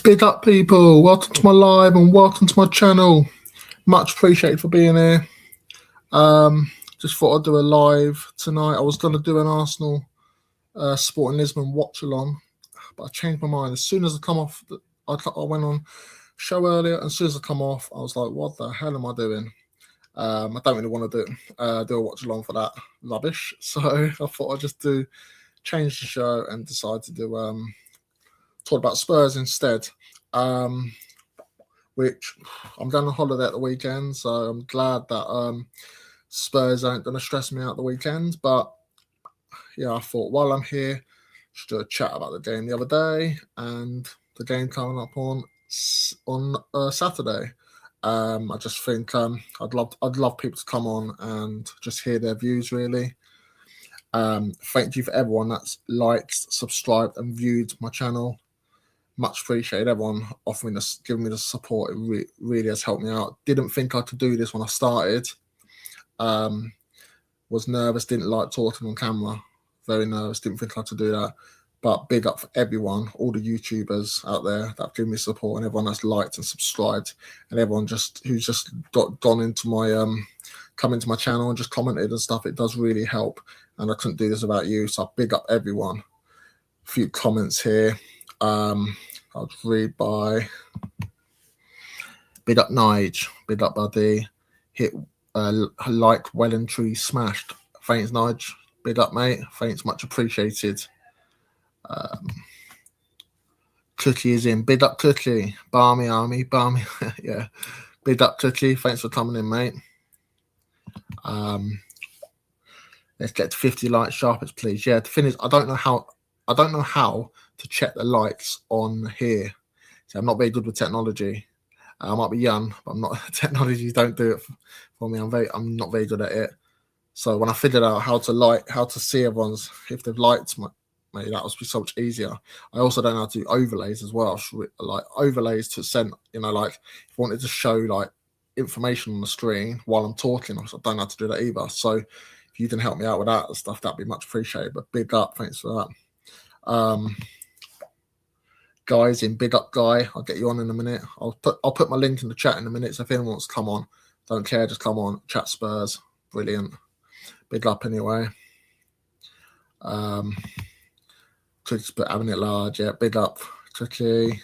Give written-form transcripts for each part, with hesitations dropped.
Big up, people. Welcome to my live and welcome to my channel. Much appreciated for being here. Just thought I'd do a live tonight. I was going to do an Arsenal Sporting Lisbon watch along, but I changed my mind. As soon as I come off, I went on show earlier, and as soon as I come off, I was like, what the hell am I doing? I don't really want to do a watch along for that rubbish. So I thought I'd just change the show and decide to do talk about Spurs instead. Which I'm going on holiday at the weekend, so I'm glad that Spurs aren't going to stress me out the weekend. But yeah, I thought while I'm here, just do a chat about the game the other day and the game coming up on Saturday. I just think I'd love people to come on and just hear their views. Really, thank you for everyone that's liked, subscribed, and viewed my channel. Much appreciated. Everyone offering this, giving me the support. It really has helped me out. Didn't think I could do this when I started. Was nervous. Didn't like talking on camera. Very nervous. Didn't think I could do that. But big up for everyone, all the YouTubers out there that have given me support, and everyone that's liked and subscribed, and everyone who's just gone into my come into my channel and just commented and stuff. It does really help, and I couldn't do this without you. So big up everyone. A few comments here. I'll read by big up Nige, big up buddy, hit like well and truly smashed. Thanks Nige, big up mate, thanks, much appreciated. Cookie is in, big up Cookie, Barmy Army, Barmy, yeah, big up Cookie, thanks for coming in mate. Let's get to 50 likes sharpest please. Yeah, the thing is I don't know how to check the likes on here. So I'm not very good with technology. I might be young, but I'm not. Technology don't do it for me. I'm not very good at it. So when I figured out how to see everyone's, if they've liked maybe that would be so much easier. I also don't know how to do overlays as well. Like overlays to send, like if I wanted to show like information on the screen while I'm talking, I don't know how to do that either. So if you can help me out with that stuff, that'd be much appreciated. But big up, thanks for that. Guys in, big up Guy, I'll get you on in a minute. I'll put my link in the chat in a minute, so if anyone wants to come on, don't care, just come on, chat Spurs. Brilliant. Big up anyway. Cookie's put having it large, yeah, big up Cookie.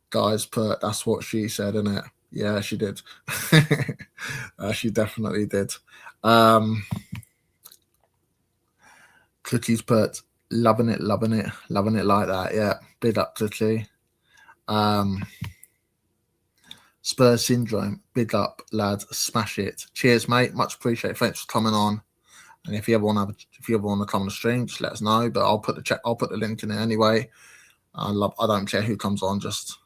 Guys put that's what she said, innit? Yeah, she did. She definitely did. Cookie's put loving it like that. Yeah, big up Cookie. Spurs syndrome, big up lads, smash it. Cheers mate, much appreciated. Thanks for coming on. And if you ever want to come on the stream, just let us know. But I'll put the link in there anyway. I don't care who comes on, just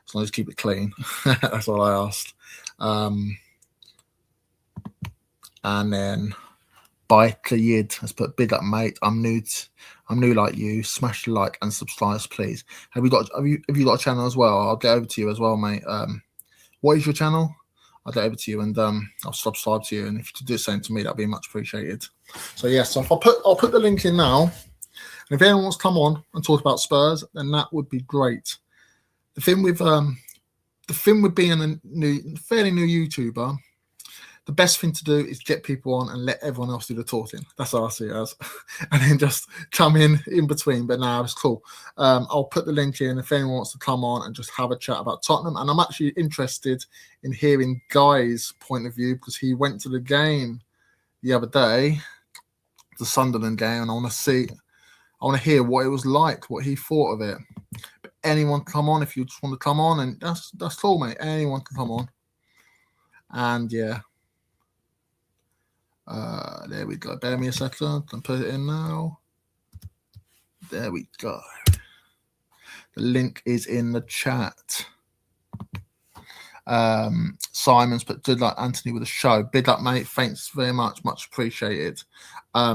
as long as you keep it clean. That's all I asked. And then Biker Yid has put big up mate. I'm new like you. Smash the like and subscribe, please. Have you got a channel as well? I'll get over to you as well, mate. What is your channel? I'll get over to you and I'll subscribe to you. And if you could do the same to me, that'd be much appreciated. So yeah, so if I'll put the link in now. And if anyone wants to come on and talk about Spurs, then that would be great. The thing with being a fairly new YouTuber, the best thing to do is get people on and let everyone else do the talking. That's how I see it as. And then just come in between. But now it's cool. I'll put the link in if anyone wants to come on and just have a chat about Tottenham. And I'm actually interested in hearing Guy's point of view because he went to the game the other day, the Sunderland game, and I want to hear what it was like, what he thought of it. But anyone come on if you just want to come on, and that's cool, mate. Anyone can come on. And yeah. There we go. Bear me a second and put it in now. There we go. The link is in the chat. Simon's put good luck, Anthony, with the show. Big up, mate. Thanks very much. Much appreciated.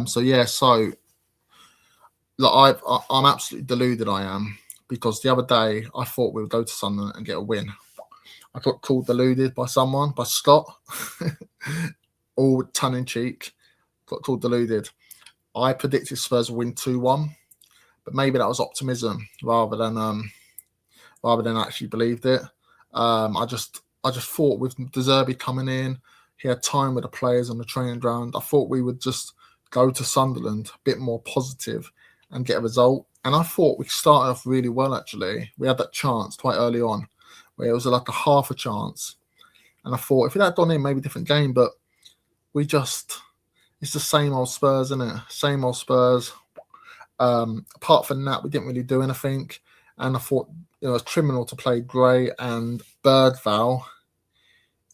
So yeah, so look, I'm absolutely deluded. I am, because the other day I thought we would go to Sunderland and get a win. I got called deluded by Scott. All tongue in cheek, got called deluded. I predicted Spurs would win 2-1, but maybe that was optimism rather than rather than actually believed it. I just thought with De Zerbi coming in, he had time with the players on the training ground. I thought we would just go to Sunderland a bit more positive and get a result. And I thought we started off really well, actually. We had that chance quite early on where it was like a half a chance. And I thought if it had gone in, maybe a different game. But it's the same old Spurs, isn't it? Same old Spurs. Apart from that, we didn't really do anything. And I thought, it's criminal to play Gray and Birdval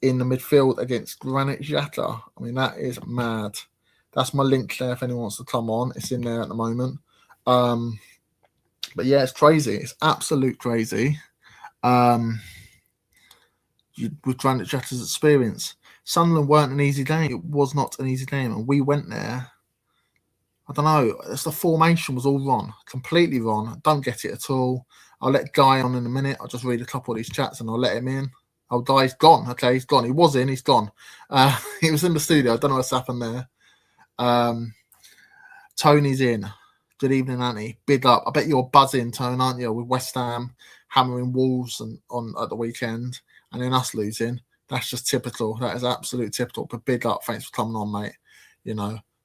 in the midfield against Granit Xhaka. I mean, that is mad. That's my link there if anyone wants to come on. It's in there at the moment. But yeah, it's crazy. It's absolute crazy. With Granit Xhaka's experience. Sunderland weren't an easy game. It was not an easy game. And we went there. I don't know. The formation was all wrong. Completely wrong. I don't get it at all. I'll let Guy on in a minute. I'll just read a couple of these chats and I'll let him in. Oh, Guy's gone. Okay, he's gone. He was in. He's gone. He was in the studio. I don't know what's happened there. Tony's in. Good evening, Annie. Big up. I bet you're buzzing, Tone, aren't you? With West Ham hammering Wolves on at the weekend and then us losing. That's just typical. That is absolute typical. But big up. Thanks for coming on, mate.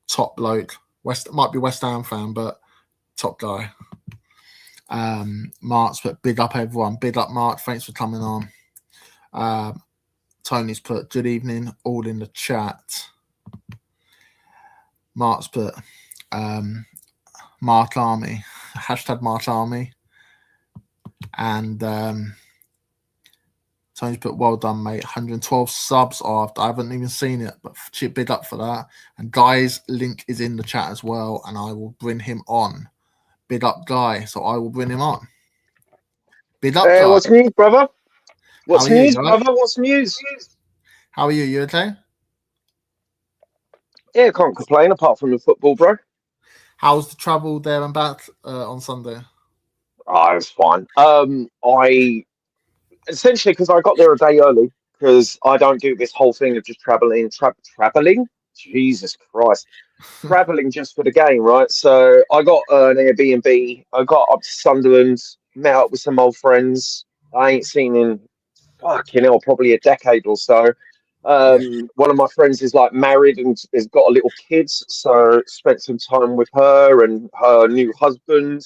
Top bloke. Might be West Ham fan, but top guy. Mark's put big up everyone. Big up, Mark. Thanks for coming on. Tony's put good evening, all in the chat. Mark's put Mark Army, hashtag Mark Army. And Tony's put well done, mate. 112 subs after. I haven't even seen it, but big up for that. And Guy's link is in the chat as well, and I will bring him on. Big up, Guy. So I will bring him on. Big up, Guy. What's news, brother? What's news, brother? What's news? How are you? You okay? Yeah, can't complain apart from the football, bro. How's the travel there and back on Sunday? Oh, it was fine. I essentially, because I got there a day early, because I don't do this whole thing of just traveling. Jesus Christ. Traveling just for the game, right? So I got an Airbnb. I got up to Sunderland, met up with some old friends I ain't seen in probably a decade or so. One of my friends is like married and has got a little kid, so spent some time with her and her new husband,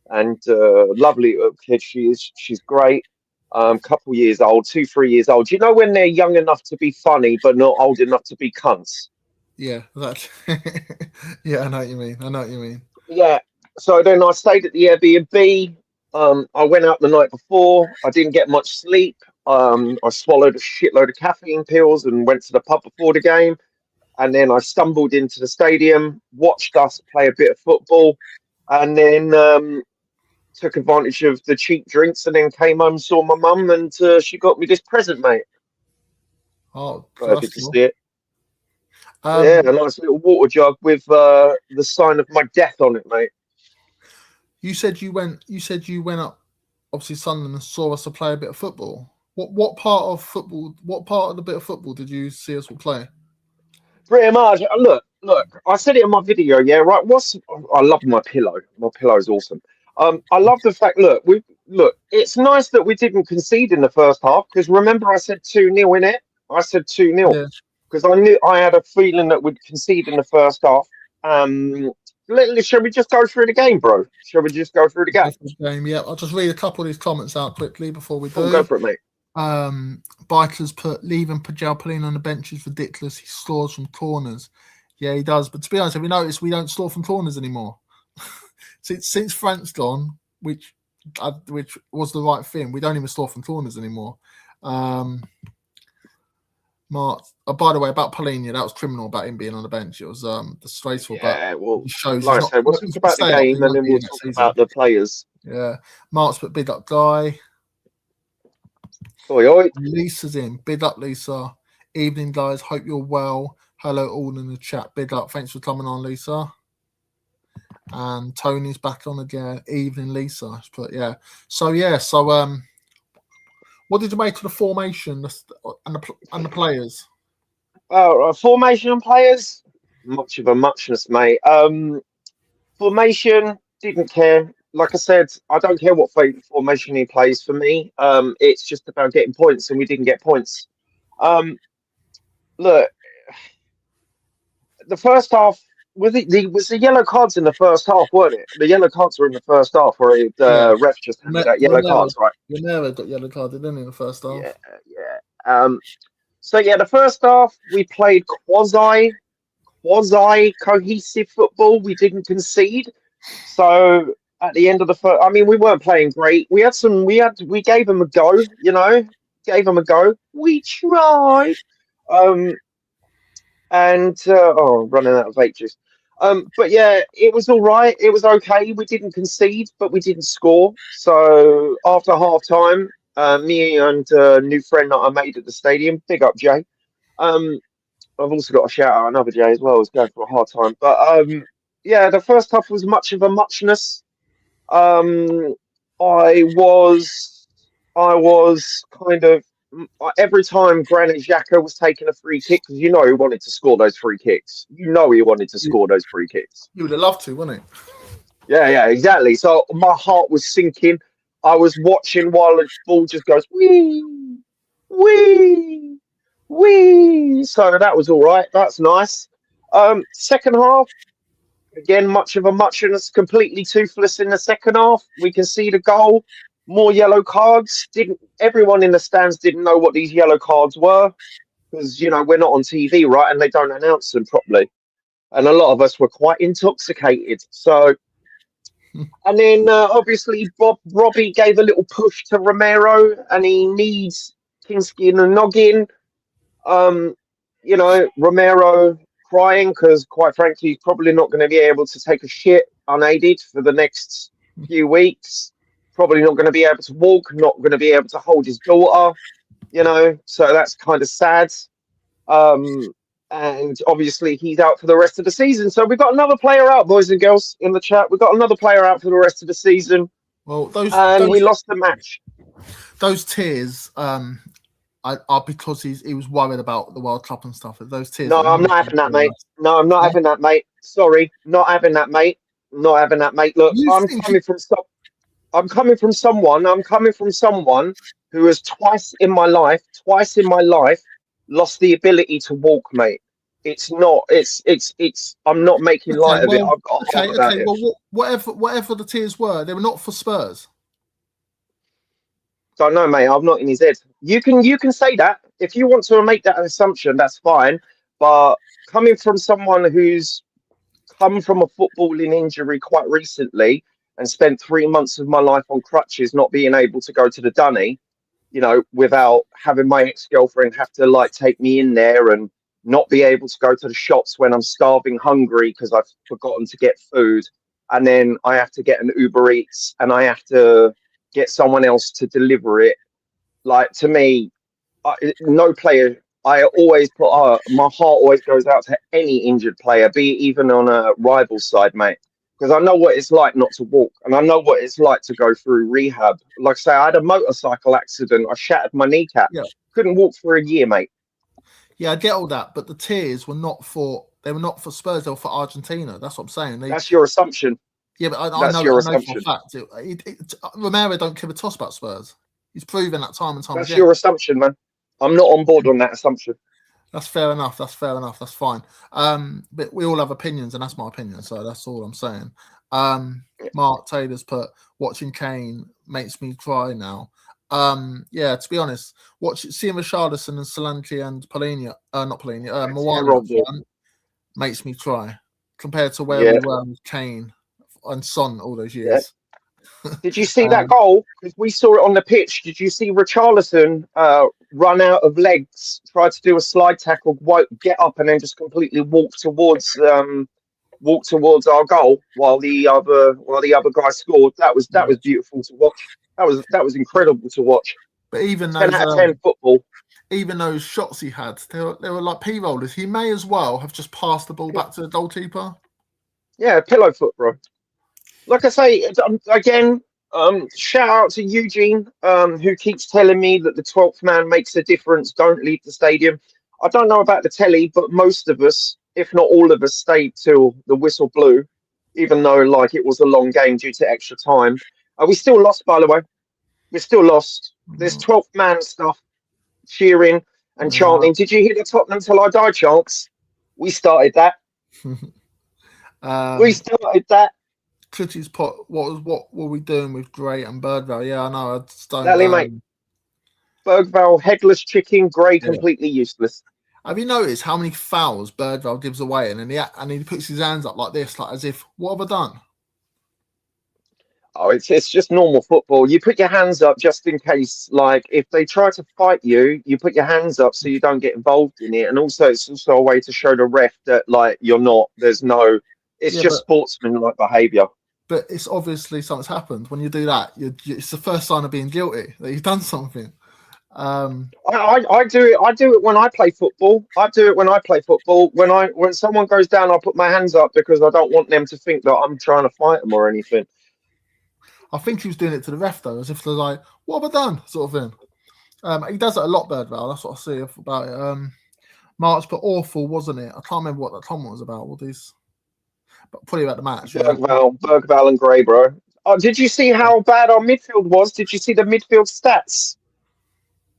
and lovely little kid she is. She's great. Couple years old, 2-3 years old. Do you know when they're young enough to be funny but not old enough to be cunts? Yeah, yeah, I know what you mean. Yeah. So then I stayed at the Airbnb. I went out the night before. I didn't get much sleep. I swallowed a shitload of caffeine pills and went to the pub before the game. And then I stumbled into the stadium, watched us play a bit of football, and then took advantage of the cheap drinks and then came home, saw my mum, and she got me this present, mate. Oh, perfect to see it. Yeah, a nice little water jug with the sign of my death on it, mate. You said you went up, obviously Sunderland, and saw us play a bit of football. What part of football? What part of the bit of football did you see us play? Pretty much. Look. I said it in my video. Yeah, right. I love my pillow. My pillow is awesome. I love the fact. Look. It's nice that we didn't concede in the first half, because remember I said 2-0 in it. I said 2-0 because I had a feeling that we'd concede in the first half. Shall we just go through the game, bro? Shall we just go through the game? Yeah. I'll just read a couple of these comments out quickly before we do. Go for it, mate. Bikers put leaving Pajal on the bench is ridiculous. He scores from corners. Yeah, he does. But to be honest, have you noticed we don't score from corners anymore? since Frank's gone, which was the right thing, we don't even score from corners anymore. Mark, by the way, about Polina, that was criminal about him being on the bench. It was disgraceful. Yeah, but well, it shows like I said, we'll talk about the game and then we'll talk about the players. Yeah, Mark's put big up Guy. Oi, oi. Lisa's in. Big up, Lisa. Evening, guys. Hope you're well. Hello, all in the chat. Big up. Thanks for coming on, Lisa. And Tony's back on again. Evening, Lisa. But yeah. So what did you make of the formation and the players? Formation and players, much of a muchness, mate. Formation, didn't care. like I said, I don't care what formation he plays for me. It's just about getting points, and we didn't get points. Um, look, the first half was the yellow cards in the first half, weren't it? The yellow cards were in the first half, where Yeah, the ref just handed out yellow cards, right? Romero got yellow carded, didn't he, in the first Yeah, half? yeah. So yeah, the first half we played quasi cohesive football. We didn't concede. So at the end of the first, I mean, we weren't playing great. We gave them a go. Gave them a go. We tried. Um, running out of vape juice. But yeah, it was all right. It was okay. We didn't concede, but we didn't score. So after half time, me and a new friend that I made at the stadium, big up Jay. Um, I've also got a shout out another Jay as well, who's going for a hard time. But yeah, the first half was much of a muchness. Um, I was kind of every time Granit Xhaka was taking a free kick, because he wanted to score those free kicks. He wanted to score those free kicks. You would have loved to, wouldn't it? Yeah, exactly. So my heart was sinking. I was watching while the ball just goes wee, wee, wee. So that was all right. That's nice. Second half, again, much of a muchness, completely toothless in the second half. We can see the goal. More yellow cards. Didn't everyone in the stands didn't know what these yellow cards were, because we're not on TV, right, and they don't announce them properly. And a lot of us were quite intoxicated. So, and then obviously Robbie gave a little push to Romero, and he needs Kinski and a noggin. Romero crying because, quite frankly, he's probably not going to be able to take a shit unaided for the next few weeks. Probably not going to be able to walk, not going to be able to hold his daughter, so that's kind of sad. And obviously he's out for the rest of the season. So we've got another player out, boys and girls, in the chat. We've got another player out for the rest of the season. Well, we lost the match. Those tears, are because he was worried about the World Cup and stuff. Those tears. No, I'm not having that, mate. No, I'm not having that, mate. Sorry, not having that, mate. Not having that, mate. Look, I'm coming from someone who has twice in my life, lost the ability to walk, mate. It's not. I'm not making light of it. I've got okay. Well, whatever the tears were, they were not for Spurs. Don't know, mate. I'm not in his head. You can say that if you want to make that assumption. That's fine. But coming from someone who's come from a footballing injury quite recently and spent 3 months of my life on crutches, not being able to go to the dunny, without having my ex-girlfriend have to take me in there, and not be able to go to the shops when I'm starving hungry because I've forgotten to get food, and then I have to get an Uber Eats and I have to get someone else to deliver it. To me, no player. I always put my heart always goes out to any injured player, be it even on a rival side, mate. Because I know what it's like not to walk, and I know what it's like to go through rehab. Like I say, I had a motorcycle accident. I shattered my kneecap. Yeah. Couldn't walk for a year, mate. Yeah, I get all that, but the tears were not for Spurs. They were for Argentina. That's what I'm saying. That's your assumption. Yeah, but I know for a fact. Romero don't give a toss about Spurs. He's proven that time and time again. That's your assumption, man. I'm not on board on that assumption. That's fair enough. That's fine. But we all have opinions, and that's my opinion. So that's all I'm saying. Mark Taylor's put, watching Kane makes me cry now. Yeah, to be honest, seeing Richarlison and Solanke and Moana makes me cry compared to where we were with Kane and Son all those years. Yeah. Did you see that goal? Because we saw it on the pitch. Did you see Richarlison run out of legs, try to do a slide tackle, get up, and then just completely walk towards our goal while the other guy scored? That was beautiful to watch. That was incredible to watch. But even 10 out of 10 football. Even those shots he had, they were like P rollers. He may as well have just passed the ball back to the goalkeeper. Yeah, pillow foot, bro. Like I say again, shout out to Eugene, who keeps telling me that the 12th man makes a difference. Don't leave the stadium. I don't know about the telly, but most of us, if not all of us, stayed till the whistle blew. even though like it was a long game due to extra time. We still lost, by the way. We still lost. There's No, 12th man stuff, cheering and no. chanting. Did you hear the Tottenham till I die chants? We started that. We um, started that. Cooties pot. What were we doing with Gray and Birdvale? Yeah, I know. I just don't. Exactly, mate. Bergvall, headless chicken, Gray, Yeah. completely useless. Have you noticed how many fouls Birdvale gives away, and then he puts his hands up like this, like as if, what have I done? Oh, it's just normal football. You put your hands up just in case, like if they try to fight you, you put your hands up so you don't get involved in it. And also, it's also a way to show the ref that like you're not. There's no. It's Yeah, just sportsmanlike behaviour. but it's obviously something's happened. When you do that, it's the first sign of being guilty that you've done something. I do it. I do it when I play football. I do it when I play football. When someone goes down, I put my hands up because I don't want them to think that I'm trying to fight them or anything. I think he was doing it to the ref though, as if they're like, "What have I done?" sort of thing. He does it a lot, Birdvale. That's what I see about it. March, but awful, wasn't it? I can't remember what that comment was about. All these, but probably about the match. Yeah. Bergvall and Gray, bro. Oh, did you see how bad our midfield was? Did you see the midfield stats?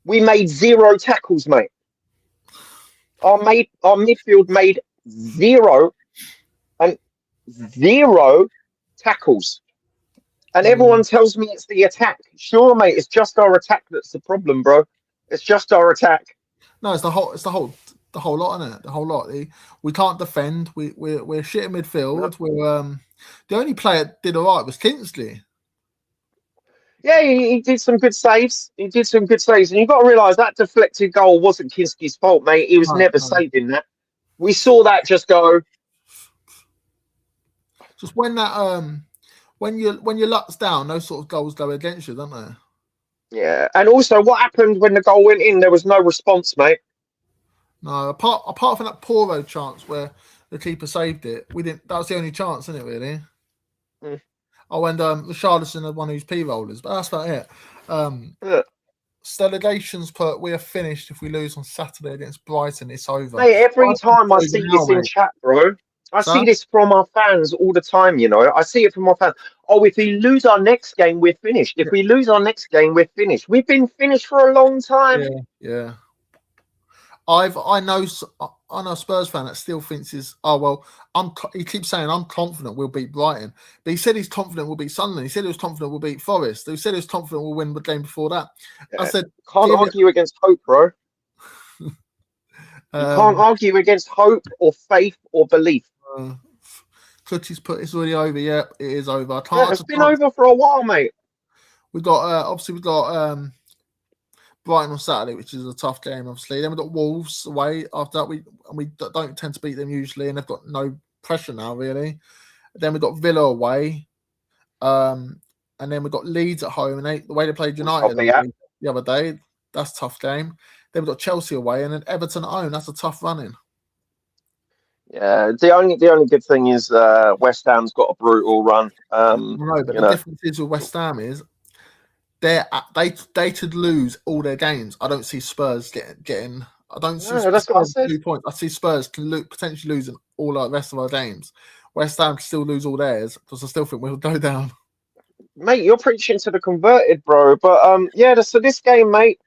We made 0 tackles, mate. Our midfield made 0 and 0 tackles. And everyone tells me it's the attack. Sure, mate, it's just our attack that's the problem, bro. It's just our attack. No, it's the whole lot, isn't it? The whole lot. We can't defend. We're shit in midfield. We're the only player that did all right was Kingsley. Yeah, he did some good saves. He did some good saves. And you've got to realise that deflected goal wasn't Kinski's fault, mate. He was never saving that. We saw that just go. Just when that when your luck's down, those sort of goals go against you, don't they? Yeah. And also what happened when the goal went in, there was no response, mate. No, apart from that Poro chance where the keeper saved it, we didn't. That was the only chance, isn't it? Really. Oh, and Richarlison had one of his P rollers, but that's about it. Delegations put, we are finished if we lose on Saturday against Brighton. It's over. Mate, every time I see this in chat, bro, I see this from our fans all the time. You know, I see it from our fans. Oh, if we lose our next game, we're finished. If we lose our next game, we're finished. We've been finished for a long time. Yeah. I know a Spurs fan that still thinks he keeps saying I'm confident we'll beat Brighton, but he said he's confident we'll beat Sunderland. He said he was confident we'll beat Forest. He said he was confident we'll win the game before that. Yeah. I said can't argue against hope, bro. You can't argue against hope or faith or belief. Clutty's put it's already over. Yeah, it is over. It's been over for a while, mate. We've got Brighton on Saturday, which is a tough game, obviously. Then we've got Wolves away after that. We don't tend to beat them usually, and they've got no pressure now, really. Then we've got Villa away. And then we've got Leeds at home, and the way they played United the other day, that's a tough game. Then we've got Chelsea away, and then Everton at home. That's a tough run-in. Yeah, the only good thing is West Ham's got a brutal run. But the difference is with West Ham is they could lose all their games. I don't see Spurs getting. I don't see Spurs 2 points. I see Spurs can potentially losing all the rest of our games. West Ham can still lose all theirs because I still think we'll go down. Mate, you're preaching to the converted, bro. But so this game, mate.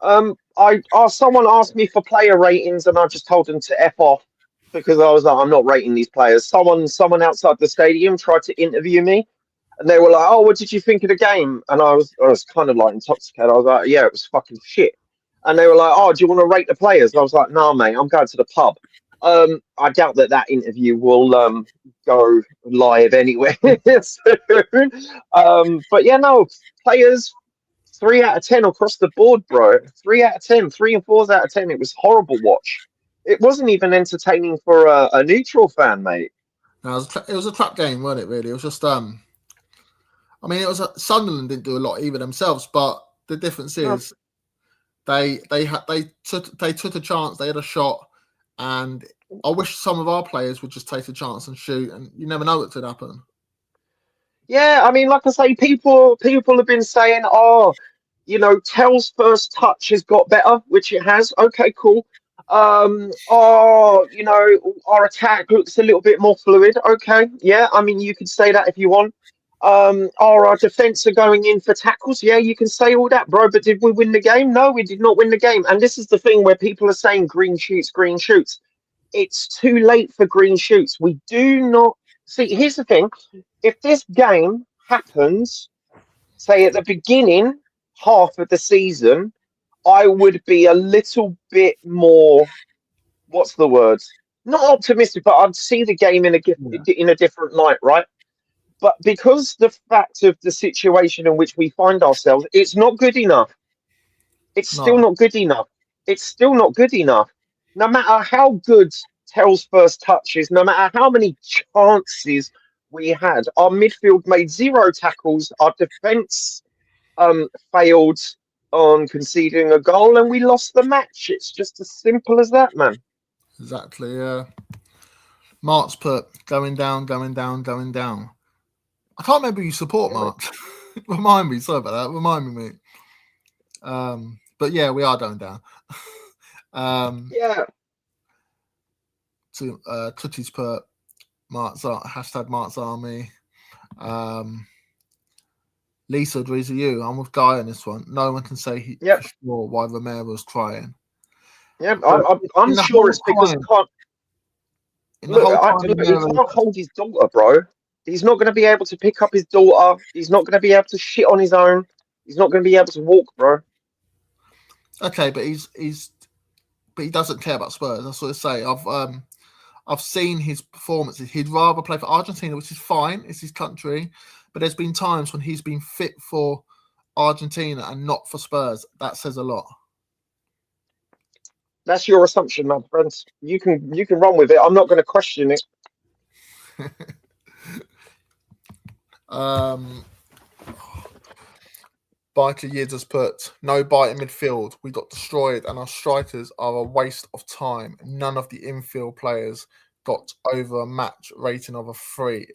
Someone asked me for player ratings, and I just told them to F off because I was like, I'm not rating these players. Someone outside the stadium tried to interview me. And they were like, "Oh, what did you think of the game?" And I was kind of like intoxicated. I was like, "Yeah, it was fucking shit." And they were like, "Oh, do you want to rate the players?" And I was like, "No, mate, I'm going to the pub." I doubt that interview will go live anywhere soon. But yeah, no, players 3 out of 10 across the board, bro. 3 out of 10, 3 and 4s out of 10. It was horrible watch. It wasn't even entertaining for a neutral fan, mate. No, it was a trap game, wasn't it? Really, it was just I mean, Sunderland didn't do a lot either themselves, but the difference is they took a chance, they had a shot, and I wish some of our players would just take a chance and shoot, and you never know what could happen. Yeah, I mean, like I say, people have been saying, "Oh, Tell's first touch has got better," which it has. Okay, cool. Our attack looks a little bit more fluid. Okay, yeah, I mean, you could say that if you want. Our defense are going in for tackles. Yeah, you can say all that, bro. But did we win the game? No, we did not win the game. And this is the thing where people are saying green shoots, green shoots. It's too late for green shoots. We do not see. Here's the thing: if this game happens, say at the beginning half of the season, I would be a little bit more, what's the word? Not optimistic, but I'd see the game Yeah. in a different light, right? But because the fact of the situation in which we find ourselves, it's not good enough. It's still No, not good enough. It's still not good enough. No matter how good Tell's first touch is, no matter how many chances we had, our midfield made zero tackles. Our defence failed on conceding a goal, and we lost the match. It's just as simple as that, man. exactly. Yeah. Mark's put going down, going down, going down. I can't remember who you support, Yeah, mate. Mark. Remind me. Sorry about that. Remind me, mate. But yeah, we are going down. Yeah, To Tutti's put hashtag Mark's Army. Um, Lisa agrees with you. I'm with Guy on this one. No one can say yeah, for sure why Romero's crying. yeah. But I'm in the sure whole it's because he time, can't. in the Look, whole time, look, he Romero. can't hold his daughter, bro. He's not going to be able to pick up his daughter. He's not going to be able to shit on his own. He's not going to be able to walk, bro. Okay, but but he doesn't care about Spurs. That's what I say. I've seen his performances. He'd rather play for Argentina, which is fine. It's his country. But there's been times when he's been fit for Argentina and not for Spurs. That says a lot. That's your assumption, man, friends. You can run with it. I'm not going to question it. um, Biker Yids has put no bite in midfield. We got destroyed, and our strikers are a waste of time. None of the infield players got over a match rating of a 3.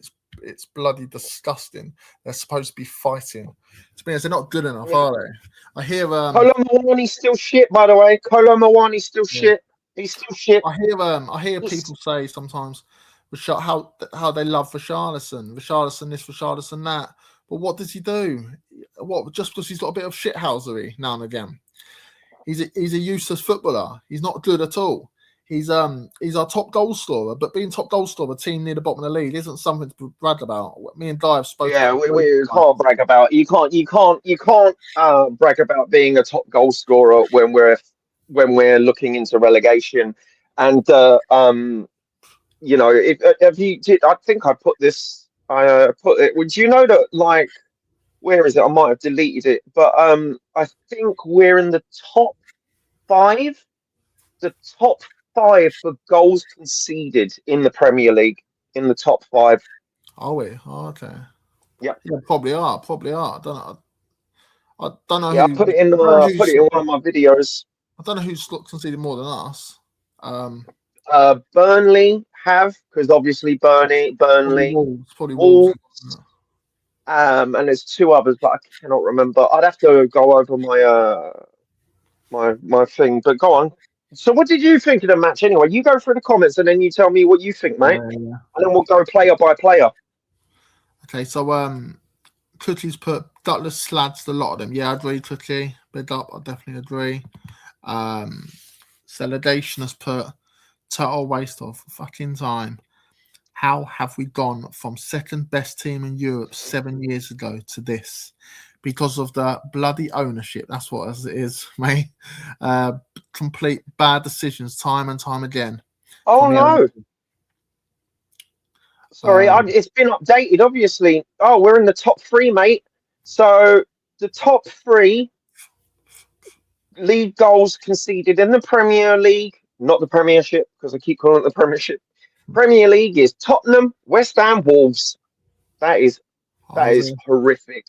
It's bloody disgusting. They're supposed to be fighting. To be honest, they're not good enough, Yeah. are they? I hear Kolo Muani's still shit, by the way. Kolo Muani's still yeah. shit. He's still shit. I hear He's, people say sometimes how they love Richarlison this, Richarlison that. But what does he do? What, just because he's got a bit of shithousery now and again? He's a useless footballer. He's not good at all. He's our top goal scorer, but being top goal scorer, team near the bottom of the league, isn't something to brag about. Me and Guy have spoken yeah, about. we can't brag about. You can't brag about being a top goal scorer when we're looking into relegation. And have you did I think I put this I put it would you know that, like, where is it? I might have deleted it, but I think we're in the five the top five for goals conceded in the Premier League, in the top five. Are we? Oh, okay. Yeah, Yeah, probably are. Probably are. I don't know yeah, who. I don't know put it in one of my videos. I don't know who's conceded more than us. Burnley have, because obviously Probably Burnley, Wolves. Probably Wolves. Wolves, and there's two others, but I cannot remember. I'd have to go over my thing. But go on. So, what did you think of the match anyway? You go through the comments and then you tell me what you think, mate, Yeah. and then we'll go player by player. Okay, so Cookie's put Gutless slads a lot of them. Yeah, I agree, Cookie. Big up, I definitely agree. Relegation has put total waste of fucking time. How have we gone from second best team in Europe 7 years ago to this? Because of the bloody ownership. That's what it is, mate. Complete bad decisions time and time again. Oh From the no, sorry, it's been updated. Obviously, oh, we're in the top three, mate. So the top three league goals conceded in the Premier League, not the Premiership, because I keep calling it the Premiership. Premier League is Tottenham, West Ham, Wolves. That is horrific.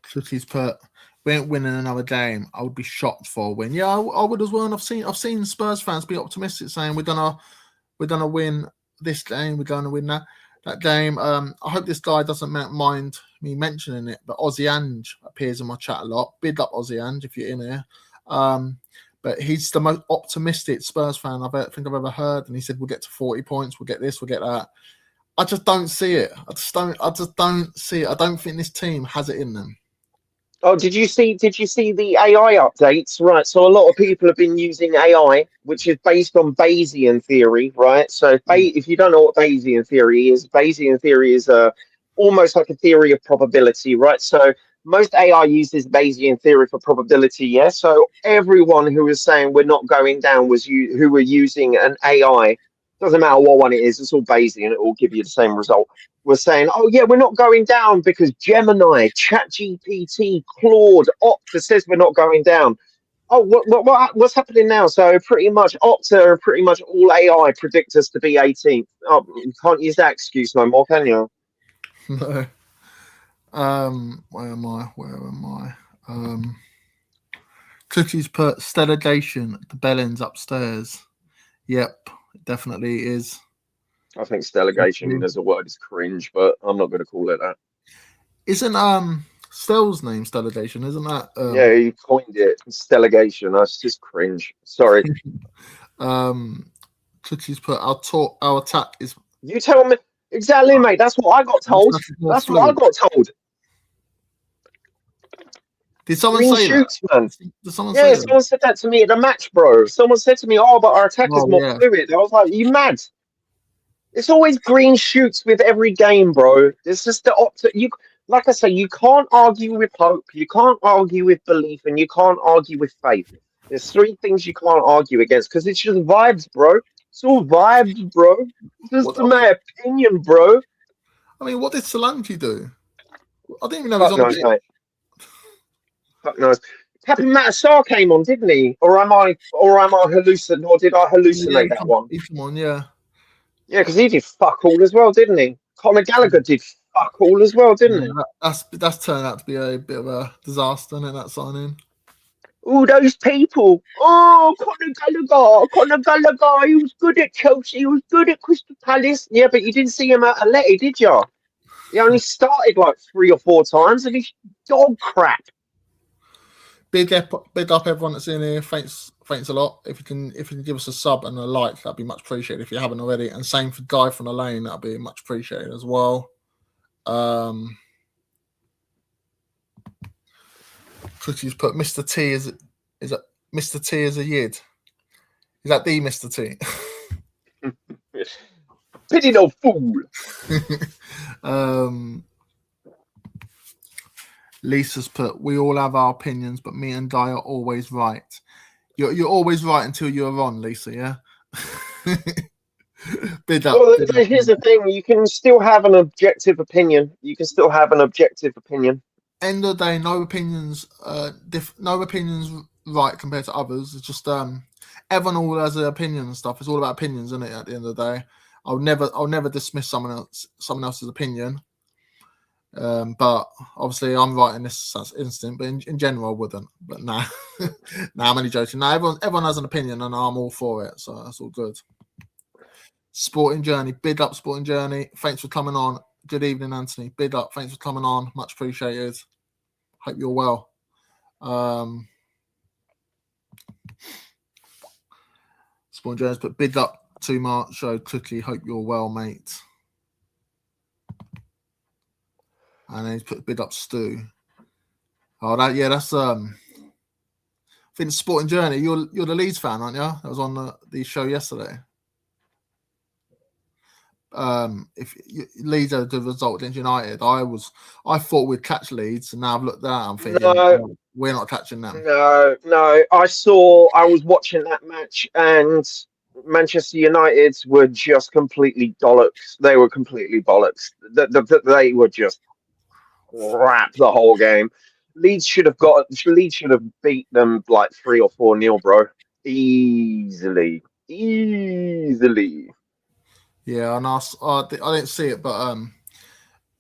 Cookie's put, we ain't winning another game. I would be shocked for a win. Yeah, I would as well. And I've seen Spurs fans be optimistic, saying we're gonna win this game. We're gonna win that game. I hope this guy doesn't mind me mentioning it, but Ozzy Ange appears in my chat a lot. Big up Aussie Ange if you're in here. But he's the most optimistic Spurs fan I've ever heard, and he said we'll get to 40 points, we'll get this, we'll get that. I just don't see it. I just don't see it. I don't think this team has it in them. Oh, did you see the AI updates? Right. So a lot of people have been using AI, which is based on Bayesian theory, right? So if you don't know what Bayesian theory is almost like a theory of probability, right? So most AI uses Bayesian theory for probability, yeah. So everyone who was saying we're not going down who were using an AI, doesn't matter what one it is, it's all Bayesian, it will give you the same result. We're saying, oh yeah, we're not going down because Gemini, ChatGPT, Claude, Opta says we're not going down. Oh, what's happening now? So pretty much Opta and pretty much all AI predict us to be 18th. Oh, you can't use that excuse no more, can you? No. Where am I? Cookie's put delegation. The bellends upstairs. Yep, it definitely is. I think delegation as a word is cringe, but I'm not going to call it that. Isn't Stell's name delegation? Isn't that? Yeah, you coined it. It's delegation. That's just cringe. Sorry. Cookie's put our attack is. You tell me exactly, mate. That's what I got told. That's what I got told. Did someone Green say shoots, that? man. Did someone yeah, someone said that to me at the match, bro. Someone said to me, "Oh, but our attack is more fluid." I was like, "You mad?" It's always green shoots with every game, bro. It's just the like I say, you can't argue with hope, you can't argue with belief, and you can't argue with faith. There's three things you can't argue against because it's just vibes, bro. It's all vibes, bro. It's just my opinion, bro. I mean, what did Solanke do? I didn't even know Fuck he was on the pitch. Fuck knows. Captain Matasar came on, didn't he? Or am I hallucinating? Or did I hallucinate that one? He came on, yeah. Yeah, because he did fuck all as well, didn't he? Conor Gallagher did fuck all as well, didn't he? That's turned out to be a bit of a disaster, isn't it, that signing? All those people. Oh, Conor Gallagher, he was good at Chelsea, he was good at Crystal Palace. Yeah, but you didn't see him at Atleti, did you? He only started like 3 or 4 times and he's dog crap. Big up everyone that's in here. Thanks a lot. If you can give us a sub and a like, that'd be much appreciated if you haven't already. And same for Guy from the Lane, that'd be much appreciated as well. Cookie's put Mr. T is that Mr. T is a yid. Is that the Mr. T? Pity no fool. Lisa's put, we all have our opinions, but me and Guy are always right. You're always right until you're wrong, Lisa, yeah? Big up. Well, here's the thing. You can still have an objective opinion. End of the day, no opinions right compared to others. It's just everyone all has an opinion and stuff. It's all about opinions, isn't it, at the end of the day? I'll never dismiss someone else's opinion. But obviously I'm right in this instant, but in general I wouldn't. But nah. I'm only joking. Nah, everyone has an opinion and I'm all for it, so that's all good. Sporting Journey, big up Sporting Journey. Thanks for coming on. Good evening, Anthony. Big up, thanks for coming on. Much appreciated. Hope you're well. Sporting Journey, but big up to Mark Show Cookie. Hope you're well, mate. And then he's put big up Stu. Oh, that's I think Sporting Journey. You're the Leeds fan, aren't you? That was on the show yesterday. If Leeds had a good result against United, I thought we'd catch Leeds, and now I've looked at that, I'm thinking, no, we're not catching them. No. I was watching that match, and Manchester United were just completely bollocks. They were completely bollocks. They were just crap the whole game. Leeds should have beat them like 3 or 4-0, bro. Easily. Yeah, and I didn't see it, but on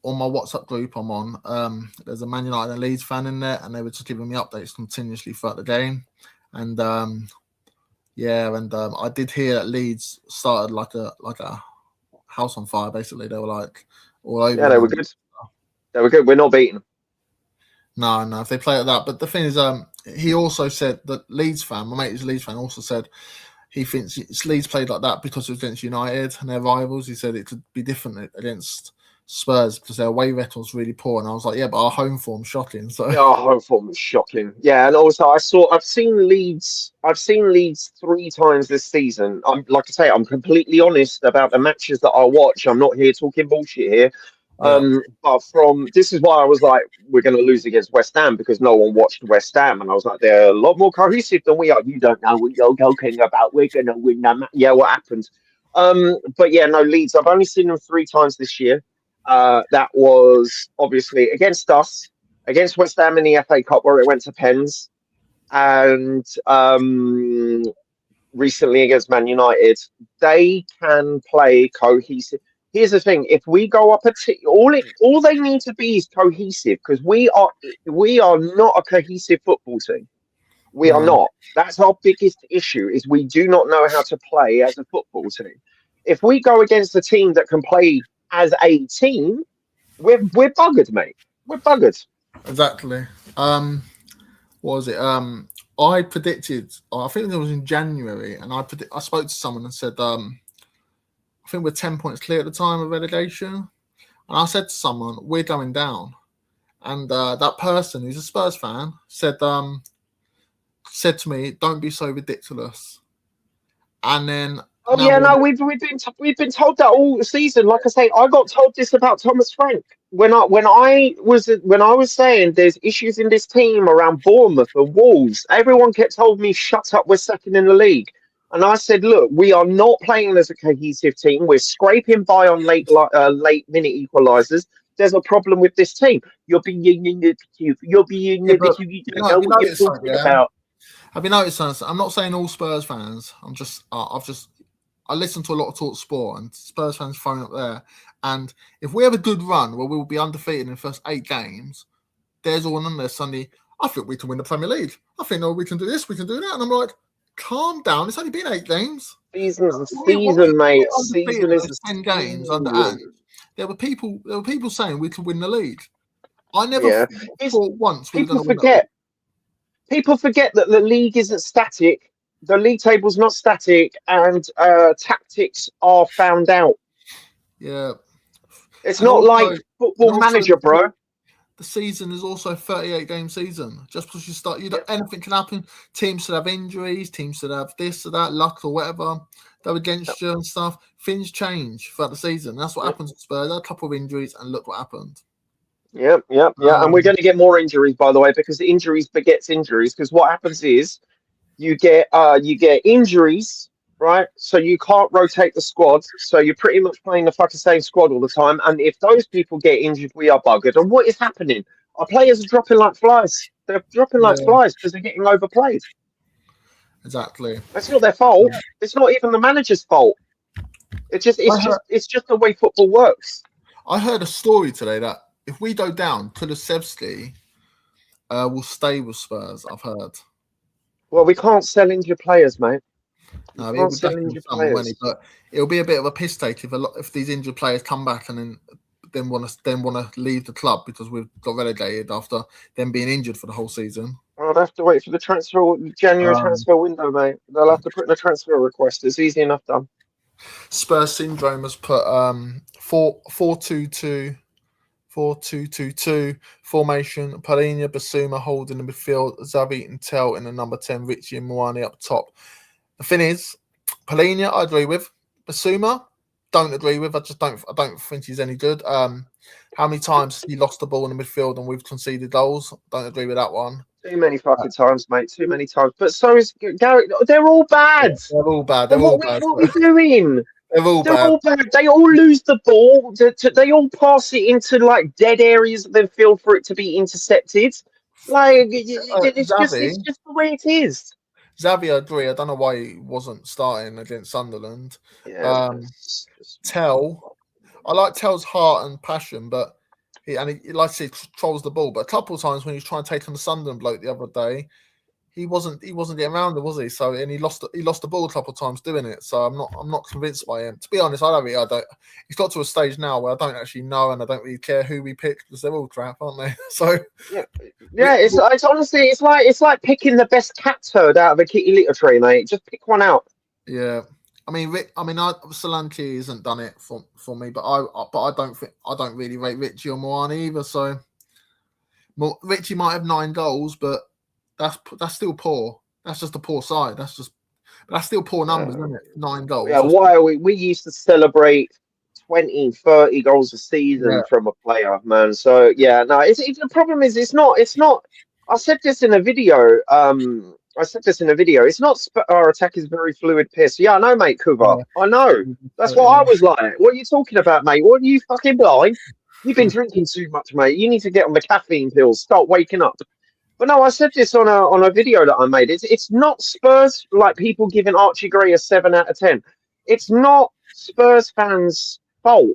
my WhatsApp group I'm on, there's a Man United and Leeds fan in there, and they were just giving me updates continuously throughout the game. And I did hear that Leeds started like a house on fire. Basically, they were like all over. Yeah, they were good. We're not beating them. No. If they play at that, but the thing is, he also said that Leeds fan, my mate who's a Leeds fan, also said he thinks Leeds played like that because it was against United and their rivals. He said it could be different against Spurs because their away record's really poor. And I was like, yeah, but our home form's shocking. So Yeah, home form was shocking. Yeah, and also I've seen Leeds 3 times this season. I'm like I say, I'm completely honest about the matches that I watch. I'm not here talking bullshit here. yeah, But from this is why I was like, we're going to lose against West Ham because no one watched West Ham, and I was like, they're a lot more cohesive than we are. You don't know what you're talking about. We're going to win that. Yeah, what happened? But yeah, no Leeds. I've only seen them 3 times this year. That was obviously against us, against West Ham in the FA Cup where it went to pens, and recently against Man United. They can play cohesive. Here's the thing: if we go up all they need to be is cohesive because we are not a cohesive football team. We are no, not. That's our biggest issue: is we do not know how to play as a football team. If we go against a team that can play as a team, we're buggered, mate. We're buggered. exactly. What was it? I predicted. I think it was in January, and I spoke to someone and said, I think we're 10 points clear at the time of relegation, and I said to someone, we're going down, and that person who's a Spurs fan said to me, don't be so ridiculous, and then Oh now yeah, we're no, we've been told that all season. Like I say, I got told this about Thomas Frank when I was saying there's issues in this team around Bournemouth and Wolves. Everyone kept telling me, "Shut up, we're second in the league." And I said, "Look, we are not playing as a cohesive team. We're scraping by on late minute equalisers. There's a problem with this team. You're being negative. You're being yeah, but negative. You don't know you what know you're it's something, talking yeah. about." Have you noticed something? I'm not saying all Spurs fans. I listen to a lot of Talk Sport and Spurs fans phone up there. And if we have a good run where we'll be undefeated in the first 8 games, there's all on there Sunday. I think we can win the Premier League. I think we can do this, we can do that. And I'm like, calm down. It's only been 8 games. Season's a When we season, mate. were undefeated Season in is those a 10 games under Ant, season. there were people saying we could win the league. I never Yeah. It's, thought once we were going people to win that league. forget. People forget that the league isn't static. The league table's not static, and tactics are found out. Yeah. It's And not like also, Football Manager, bro. the season is also a 38-game season. Just because you start, Yeah, anything can happen. Teams should have injuries. Teams should have this or that, luck or whatever. They're yeah, against you and stuff. Things change throughout the season. That's what yeah, happens at Spurs. There are a couple of injuries, and look what happened. yeah, yeah, yeah. And we're Um, going to get more injuries, by the way, because injuries begets injuries. Because what happens is you get injuries, right? So you can't rotate the squad. So you're pretty much playing the fucking same squad all the time. And if those people get injured, we are buggered. And what is happening? Our players are dropping like flies. They're dropping like yeah, flies because they're getting overplayed. exactly. That's not their fault. It's not even the manager's fault. It's just it's I heard, just it's just the way football works. I heard a story today that if we go down, Kulusevski will stay with Spurs. I've heard. Well, we can't sell injured players, mate. We No, he can't would sell definitely injured some money, players. but it'll be a bit of a piss take if these injured players come back and then want to leave the club because we've got relegated after them being injured for the whole season. I'll have to wait for the January Um, transfer window, mate. They'll have to put in a transfer request. It's easy enough done. Spurs syndrome has put 4-2-2 4-2-2-2 formation. Palhinha, Basuma holding the midfield. Xavi and Tell in the number 10. Richie and Moani up top. The thing is, Palhinha, I agree with. Basuma, don't agree with. I don't think he's any good. How many times he lost the ball in the midfield and we've conceded goals? Don't agree with that one. Too many fucking times, mate. Too many times. But so is Gary. They're all Yeah, bad. they're all bad. They're Then all what we bad. what we doing? They're all They're bad. all bad. They all lose the ball. They all pass it into like dead areas, then feel for it to be intercepted. Like Xavi, it's just the way it is. I agree. I don't know why he wasn't starting against Sunderland. Yeah, it's just Tell, I like Tell's heart and passion, but he like I say, controls the ball. But a couple of times when he was trying to take on the Sunderland bloke the other day, he wasn't getting around it, was he? So and he lost the ball a couple of times doing it. So I'm not convinced by him. To be honest, I don't. He's got to a stage now where I don't actually know, and I don't really care who we pick because they're all crap, aren't they? So yeah. It's honestly it's like picking the best cat turd out of a kitty litter tray, mate. Just pick one out. Yeah. Solanke hasn't done it for me, but I don't really rate Richie or Moani either. So Richie might have 9 goals, but that's still poor. That's just a poor side. That's still poor numbers, isn't it? 9 goals. Yeah, why are we used to celebrate 20, 30 goals a season from a player, man. So yeah, no, the problem is it's not. I said this in a video. It's not our attack is very fluid piss. Yeah, I know, mate, Kuva. I know. That's what I was like. What are you talking about, mate? What are you fucking blind? You've been drinking too much, mate. You need to get on the caffeine pills. Start waking up. But no, I said this on a video that I made. It's not Spurs like people giving Archie Gray a 7 out of 10. It's not Spurs fans' fault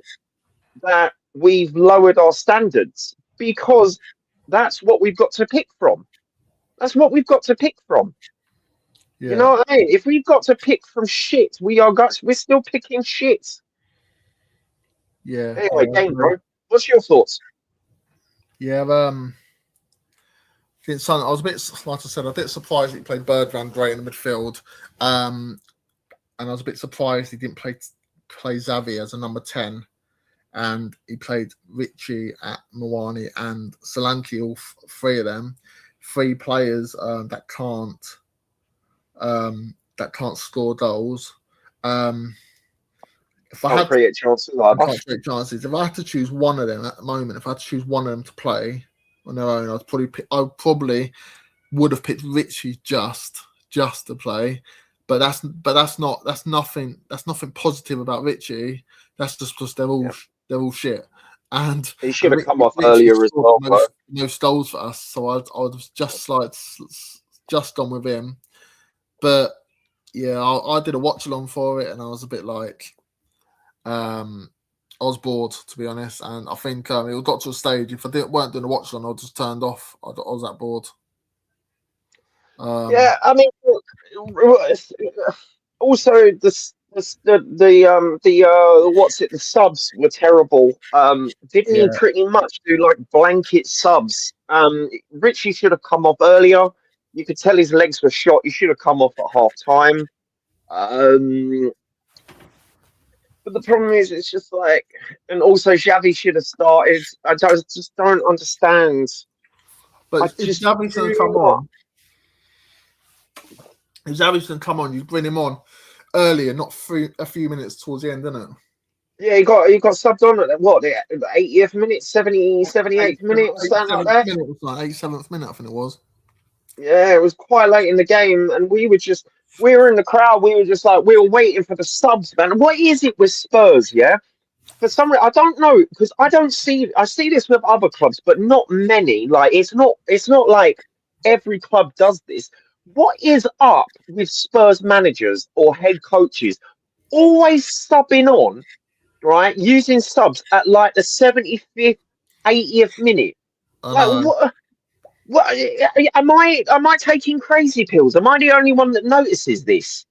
that we've lowered our standards because that's what we've got to pick from. That's what we've got to pick from. Yeah. You know what I mean? If we've got to pick from shit, we're still picking shit. Yeah. Anyway, game, bro. What's your thoughts? Yeah, I was a bit, like I said, a bit surprised that he played Bergwijn great in the midfield, and I was a bit surprised he didn't play Xavi as a number 10, and he played Richie at Moani and Solanke, all 3 of them, 3 players that can't score goals. If I had create chances, if I had to choose one of them at the moment, if I had to choose one of them to play on their own, I probably would have picked Richie just to play, but that's nothing positive about Richie. That's just because they're all shit. And he should have come off earlier as well. No goals for us, so I'd have just gone with him. But yeah, I did a watch along for it, and I was a bit like, I was bored, to be honest, and I think it got to a stage. If I weren't doing a watch along, I just turned off. I was that bored. Yeah, I mean, also the subs were terrible. Didn't he pretty much do like blanket subs? Richie should have come off earlier. You could tell his legs were shot. He should have come off at half time. But the problem is, it's just like, and also Xavi should have started. I just don't understand. But if Xavi's going to come on, you bring him on earlier, not a few minutes towards the end, didn't it? Yeah, he got subbed on at what, the 80th minute, 78th minute, something like that. 87th minute, I think it was. Yeah, it was quite late in the game, and we were in the crowd. We were just like, we were waiting for the subs, man. What is it with Spurs? Yeah, for some reason, I don't know, because I see this with other clubs, but not many. Like it's not like every club does this. What is up with Spurs managers or head coaches always subbing on, right? Using subs at like the 75th, 80th minute. Like what? What am I taking crazy pills? Am I the only one that notices this?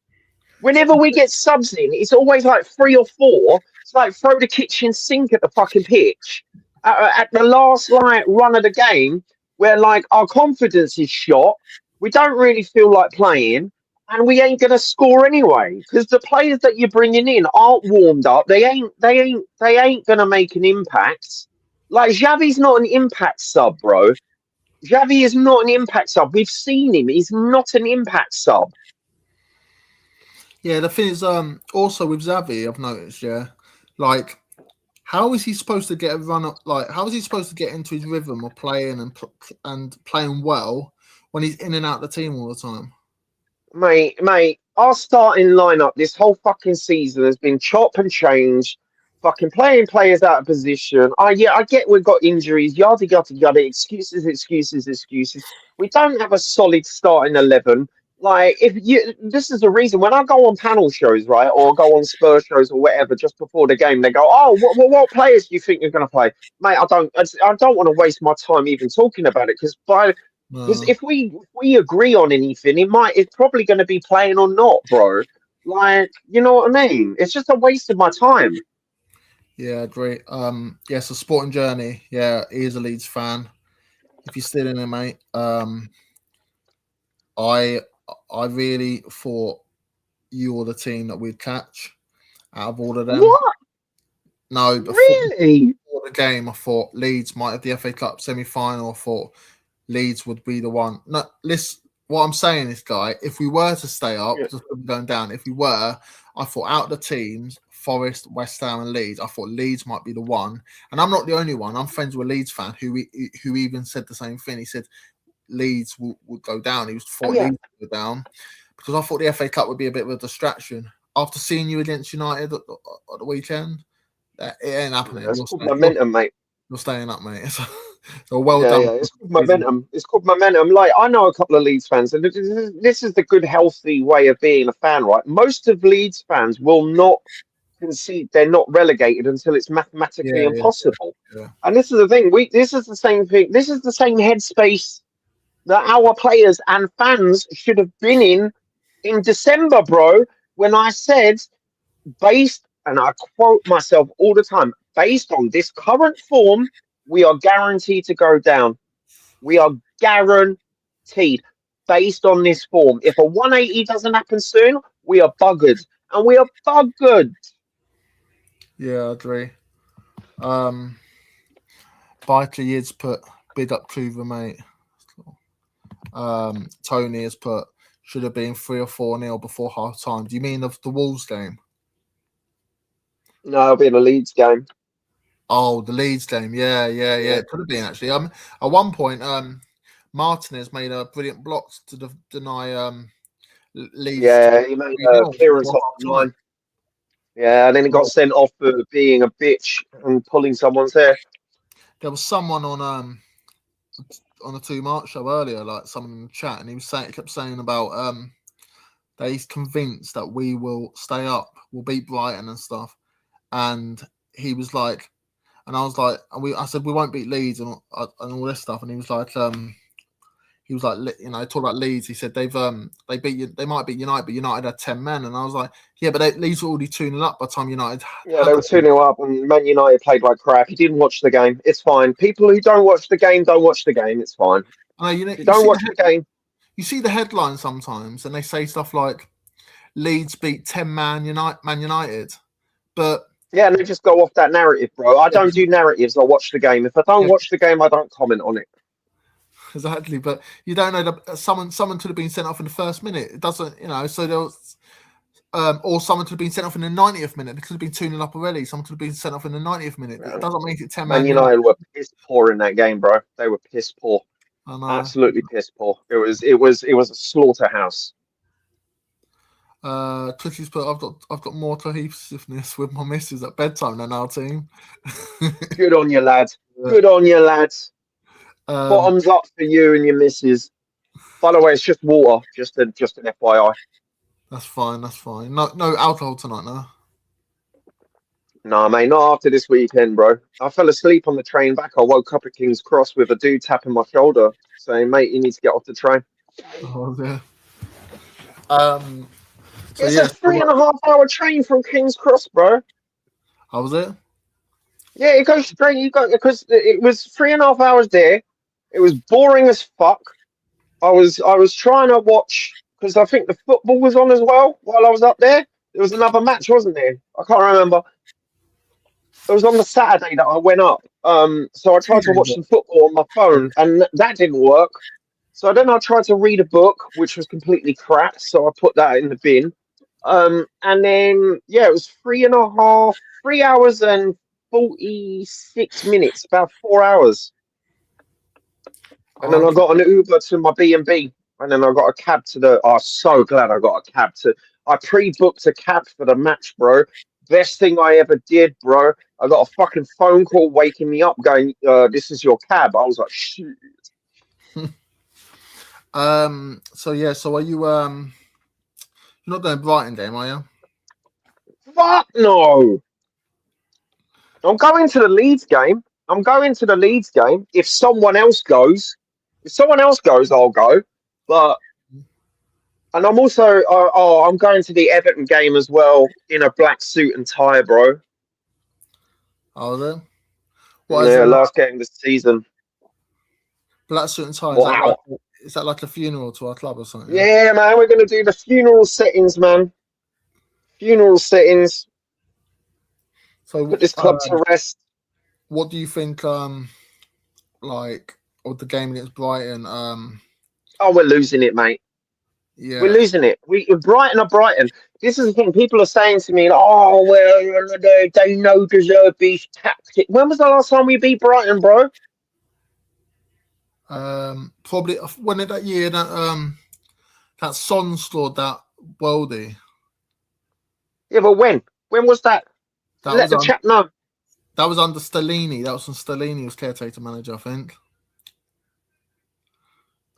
Whenever we get subs in, it's always like 3 or 4. It's like throw the kitchen sink at the fucking pitch at the last run of the game, where like our confidence is shot. We don't really feel like playing, and we ain't gonna score anyway because the players that you're bringing in aren't warmed up. They ain't gonna make an impact. Like Xavi's not an impact sub, bro. Xavi is not an impact sub. We've seen him. He's not an impact sub. Yeah, the thing is, also with Xavi, I've noticed, like, how is he supposed to get a run up? Like, how is he supposed to get into his rhythm of playing and playing well when he's in and out of the team all the time? Mate, our starting lineup this whole fucking season has been chop and change. Fucking playing players out of position. I get we've got injuries, yada yada yada, excuses. We don't have a solid starting 11. Like this is the reason when I go on panel shows, right, or go on Spurs shows or whatever, just before the game, they go, "Oh, what players do you think you're going to play, mate?" I don't want to waste my time even talking about it because by Because No. if we agree on anything, it's probably going to be playing or not, bro. Like, you know what I mean? It's just a waste of my time. Yeah, great. Yeah, so Sporting Journey. Yeah, he is a Leeds fan. If you're still in it, mate. I I really thought you were the team that we'd catch out of all of them. What? No, Really? before the game, I thought Leeds might have the FA Cup semi-final. I thought Leeds would be the one. No, listen. What I'm saying is, guy, if we were to stay up, Yeah. just going down, if we were, I thought out of the teams, Forest, West Ham, and Leeds, I thought Leeds might be the one. And I'm not the only one. I'm friends with a Leeds fan who even said the same thing. He said Leeds would go down. He was Oh, thought yeah. Leeds would go down because I thought the FA Cup would be a bit of a distraction. After seeing you against United at the weekend, it ain't happening. It's called momentum, mate. You're staying up, mate. So well Yeah, done. yeah. It's called momentum. It's called momentum. Like, I know a couple of Leeds fans, and this is the good, healthy way of being a fan, right? Most of Leeds fans will not concede they're not relegated until it's mathematically Yeah, yeah, impossible. yeah. And this is the thing. This is the same thing. This is the same headspace that our players and fans should have been in December, bro. When I said, based, and I quote myself all the time, based on this current form, we are guaranteed to go down. We are guaranteed based on this form. If a 180 doesn't happen soon, we are buggered. And we are buggered. Yeah, I agree. Biker Yids put big up Kluver, mate. Tony has put should have been 3 or 4-0 before half time. Do you mean of the Wolves game? No, it'll be in a Leeds game. Oh, the Leeds game. Yeah. Yeah. It could have been actually. At one point, Martinez made a brilliant block to deny Leeds Yeah, he made a 3-0 clearance before off half the time. line. Yeah, and then he got Well, sent off for being a bitch and pulling someone's hair. there was someone on the 2 March show earlier, like someone in the chat, and he kept saying about that he's convinced that we will stay up, we'll beat Brighton and stuff. And he was like, and I was like, I said we won't beat Leeds and all this stuff, and he was like, talk about Leeds. He said they might beat United, but United had 10 men, and I was like, yeah, but Leeds were already 2-0 up by the time United Yeah, had they the were 2-0 up, and Man United played like crap. He didn't watch the game. It's fine. People who don't watch the game don't watch the game. It's fine. I know, If you don't watch the game, you see the headline sometimes, and they say stuff like Leeds beat 10-man Man United, but yeah, and they just go off that narrative, bro. I don't do narratives. I watch the game. If I don't watch the game, I don't comment on it. Exactly, but you don't know that someone could have been sent off in the first minute. It doesn't, so there was, or someone could have been sent off in the 90th minute. It could have been 2-0 up already. Someone could have been sent off in the 90th minute. Yeah. It doesn't make it 10 Man man. United were piss poor in that game, bro. They were piss poor. I know. Absolutely piss poor. It was a slaughterhouse. Clicky's put I've got more cohesiveness with my missus at bedtime than our team. Good on you, lads. Good on you, lads. Bottoms up for you and your missus. By the way, it's just water. Just an FYI. That's fine. No alcohol tonight, no. Nah, mate, not after this weekend, bro. I fell asleep on the train back. I woke up at King's Cross with a dude tapping my shoulder, saying, "Mate, you need to get off the train." Oh yeah. So It's yeah, a 3.5 hour train from King's Cross, bro. how was it? Yeah, it goes straight. Because it was 3.5 hours there. It was boring as fuck. I was trying to watch because I think the football was on as well while I was up there. There was another match, wasn't there? I can't remember. It was on the Saturday that I went up. So I tried to watch some football on my phone, and that didn't work. So then I tried to read a book, which was completely crap. So I put that in the bin. And then yeah, it was 3 hours and 46 minutes, about 4 hours. And then I got an Uber to my B&B, and then I got a cab to the. Oh, so glad I got a cab to. I pre-booked a cab for the match, bro. Best thing I ever did, bro. I got a fucking phone call waking me up, going, "This is your cab." I was like, "Shit." So yeah. So are you? You're not going to Brighton game, are you? Fuck no. I'm going to the Leeds game. If someone else goes, If someone else goes, I'll go. But and I'm also I'm going to the Everton game as well in a black suit and tie, bro. Oh, then what is it Yeah, like? last game of the season. Black suit and tie? Wow. Is that like a funeral to our club or something? Yeah. Yeah, man, we're gonna do the funeral settings, man. Funeral settings. Put So, this club to rest. what do you think? Like of the game against Brighton? Oh, we're losing it, mate. We're Yeah. losing it. We Brighton are Brighton. This is the thing. People are saying to me, "Oh, well, they know Deserby's tactic." When was the last time we beat Brighton, bro? Probably when in that year that Son scored that worldie. Yeah, but when? When was that? That Let was the un, chap know. that was under Stellini. That was when Stellini was caretaker manager, I think.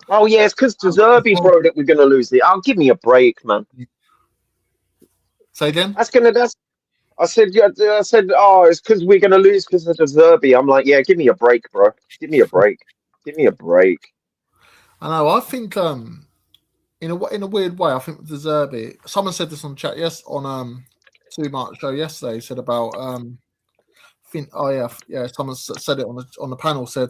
Oh yeah, it's because Deserby, bro, that we're gonna lose it. Oh, give me a break, man. Say again. That's. I said, yeah, I said, oh, it's because we're gonna lose because of Deserby. I'm like, yeah, give me a break, bro. Give me a break. Give me a break. I know. I think in a weird way, I think with De Zerbi. Someone said this on chat on Too Much show yesterday. Said about think yeah. Someone said it on the panel. Said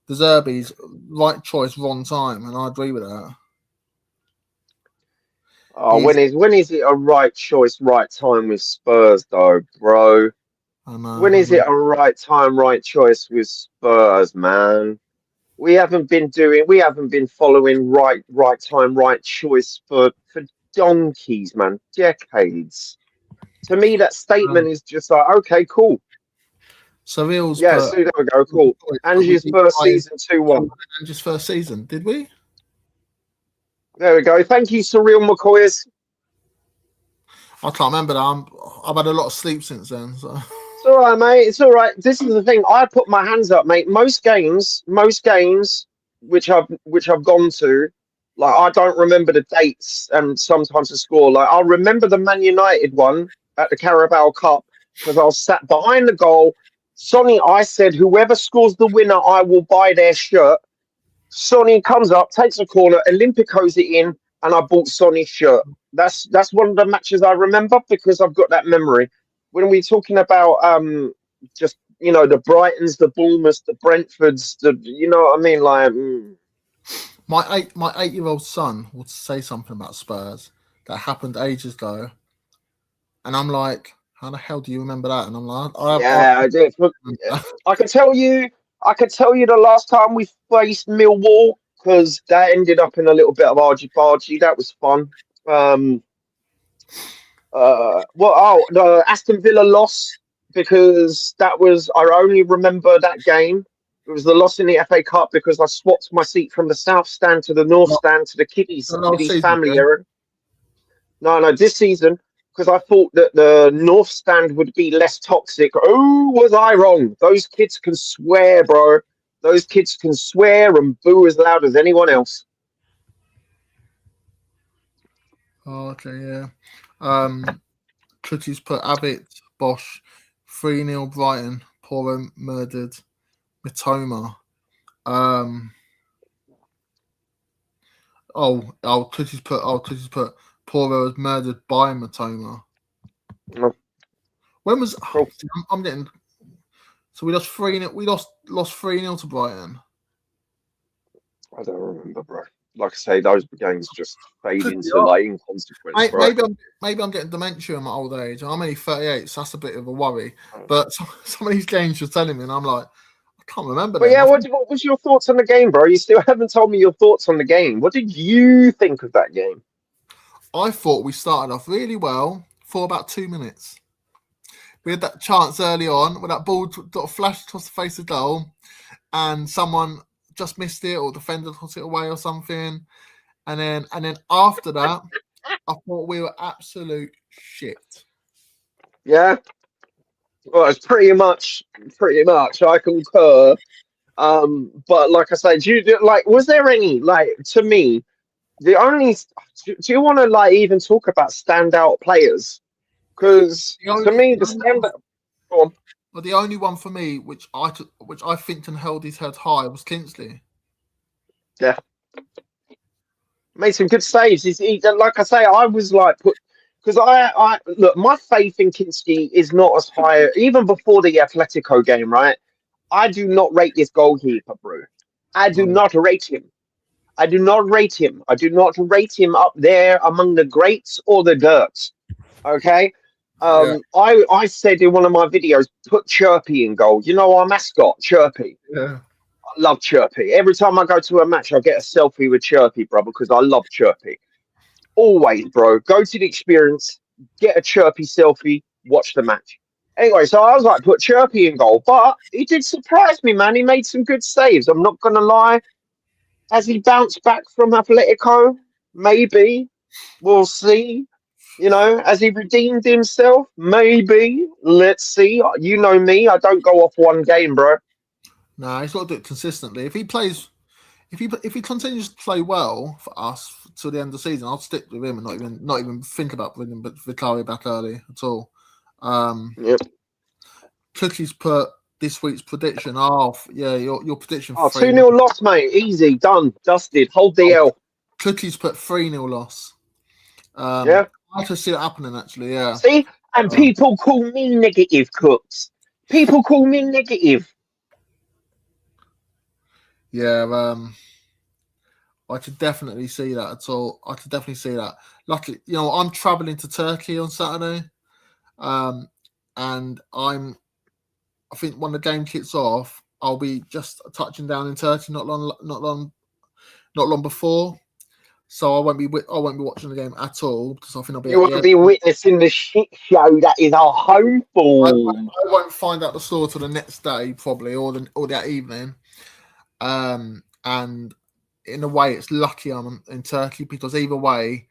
De Zerbi's right choice, wrong time, and I agree with that. Oh, He's when is it a right choice, right time with Spurs, though, bro? I know, When I is know. it a right time, right choice with Spurs, man? We haven't been following right time, right choice for donkeys, man, decades. To me, that statement is just like, okay, cool. Surreal's Yeah, put so there we go, cool. that we Angie's beat first Brighton season 2-1. in his first season. Did we? There we go. Thank you, Surreal McCoys. I can't remember that. I've had a lot of sleep since then. So It's all right, mate. It's all right. This is the thing. I put my hands up, mate. Most games which I've gone to, like I don't remember the dates and sometimes the score. Like I'll remember the Man United one at the Carabao Cup because I was sat behind the goal. Sonny, I said, whoever scores the winner, I will buy their shirt. Sonny comes up, takes a corner, Olympico's it in, and I bought Sonny's shirt. That's one of the matches I remember because I've got that memory. When we're talking about just the Brightons, the Bournemouths, the Brentfords, you know what I mean, like my 8-year-old son would say something about Spurs that happened ages ago, and I'm like, how the hell do you remember that? And I'm like, yeah, I did. Look, remember I could tell you, the last time we faced Millwall because that ended up in a little bit of argy bargy. That was fun. Um, the Aston Villa loss because that was I only remember that game. It was the loss in the FA Cup because I swapped my seat from the south stand to the north stand to the the last kiddies season, family yeah. area. No, this season because I thought that the north stand would be less toxic. Oh, was I wrong? Those kids can swear, bro. Those kids can swear and boo as loud as anyone else. Oh, okay, yeah. Cookies put Abbott, Bosch, 3-0 Brighton, Poro murdered, Mitoma. Cookies put Poro was murdered by Mitoma. Oh, When was cool. I'm getting so we lost 3-0. We lost 3-0 to Brighton. I don't remember, bro. Like I say, those games just fade Could be into like inconsequence, bro. Maybe I'm getting dementia in my old age. I'm only 38, so that's a bit of a worry. But some of these games you're telling me, and I'm like, I can't remember But them. yeah, what was your thoughts on the game, bro? You still haven't told me your thoughts on the game. What did you think of that game? I thought we started off really well for about 2 minutes. We had that chance early on where that ball sort of flashed across the face of goal, and someone just missed it, or defender tossed it away, or something. And then after that, I thought we were absolute shit. Yeah, well, it's pretty much. I concur. But like I say, like? Was there any like to me? The only do you want to like even talk about standout players? Because to me, the standout. Go on. But the only one for me, which I think can hold his head high, was Kingsley. Yeah, made some good saves. Like I say, I was like put because I look. My faith in Kinski is not as high even before the Atletico game, right? I do not rate this goalkeeper, bro. I do No. not rate him. I do not rate him. I do not rate him up there among the greats or the dirts. Okay. Yeah, I said in one of my videos, put Chirpy in goal. You know our mascot, Chirpy. yeah. I love Chirpy. Every time I go to a match, I get a selfie with Chirpy, bro, because I love Chirpy. Always, bro. Go to the experience, get a Chirpy selfie, watch the match. Anyway, so I was like, put Chirpy in goal, but he did surprise me, man. He made some good saves. I'm not gonna lie. Has he bounced back from Atletico? Maybe. We'll see. You know, has he redeemed himself? Maybe. Let's see. You know me. I don't go off one game, bro. No, he's got to do it consistently. If he continues to play well for us till the end of the season, I'll stick with him and not even think about bringing Vicario back early at all. Yep. Cookie's put this week's prediction. Oh, yeah, your prediction Oh, for 2 3-0. 0 loss, mate. Easy. Done. Dusted. Hold the L. Cookie's put 3-0 loss. Yeah. I can see it happening actually. Yeah. See? And people call me negative, Cooks. People call me negative. Yeah. I could definitely see that at all. I could definitely see that. Luckily, I'm traveling to Turkey on Saturday, and I think when the game kicks off, I'll be just touching down in Turkey not long before. So I won't be watching the game at all because I think I'll be You at the will be airport. witnessing the shit show that is our home I form. won't find out the score till the next day probably or that evening. And in a way, it's lucky I'm in Turkey because either way,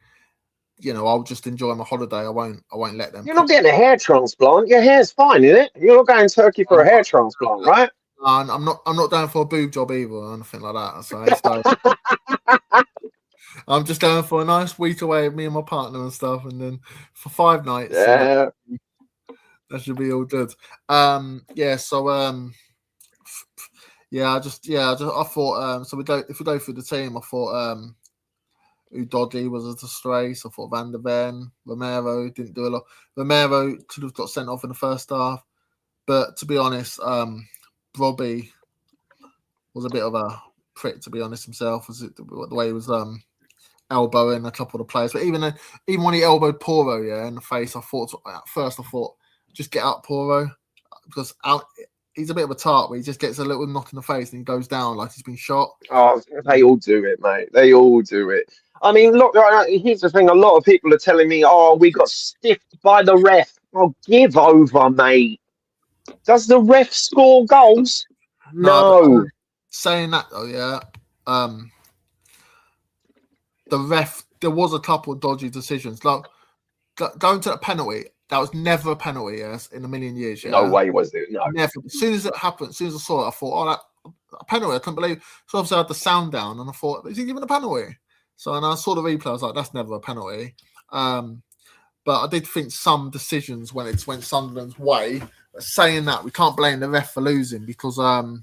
I'll just enjoy my holiday. I won't let them. You're not getting a hair transplant. Your hair's fine, isn't it? You're not going to Turkey for a hair transplant, right? And I'm not down for a boob job either or anything like that. So I'm just going for a nice week away with me and my partner and stuff, and then for 5 nights. Yeah. That should be all good. Yeah. So yeah. I thought. So if we go through the team, I thought Udodi was a disgrace. I thought Van der Ven, Romero didn't do a lot. Romero could have got sent off in the first half, but to be honest, Robbie was a bit of a prick, to be honest himself. Was it the way he was elbowing a couple of the players? But even when he elbowed Poro, in the face, at first I thought, just get up, Poro, because he's a bit of a tart where he just gets a little knock in the face and he goes down like he's been shot. Oh, they all do it, mate. They all do it. I mean, look, here's the thing. A lot of people are telling me, oh, we got stiffed by the ref. Oh, give over, mate. Does the ref score goals? No. Saying that though, yeah. The ref, there was a couple of dodgy decisions. Like going to that penalty, that was never a penalty, yes, in a million years. Yeah? No way was it. No. Never. As soon as it happened, as soon as I saw it, I thought, that a penalty. I couldn't believe. So obviously I had the sound down, and I thought, is he giving a penalty? So and I saw the replay. I was like, that's never a penalty. But I did think some decisions when it went Sunderland's way. Saying that, we can't blame the ref for losing because we're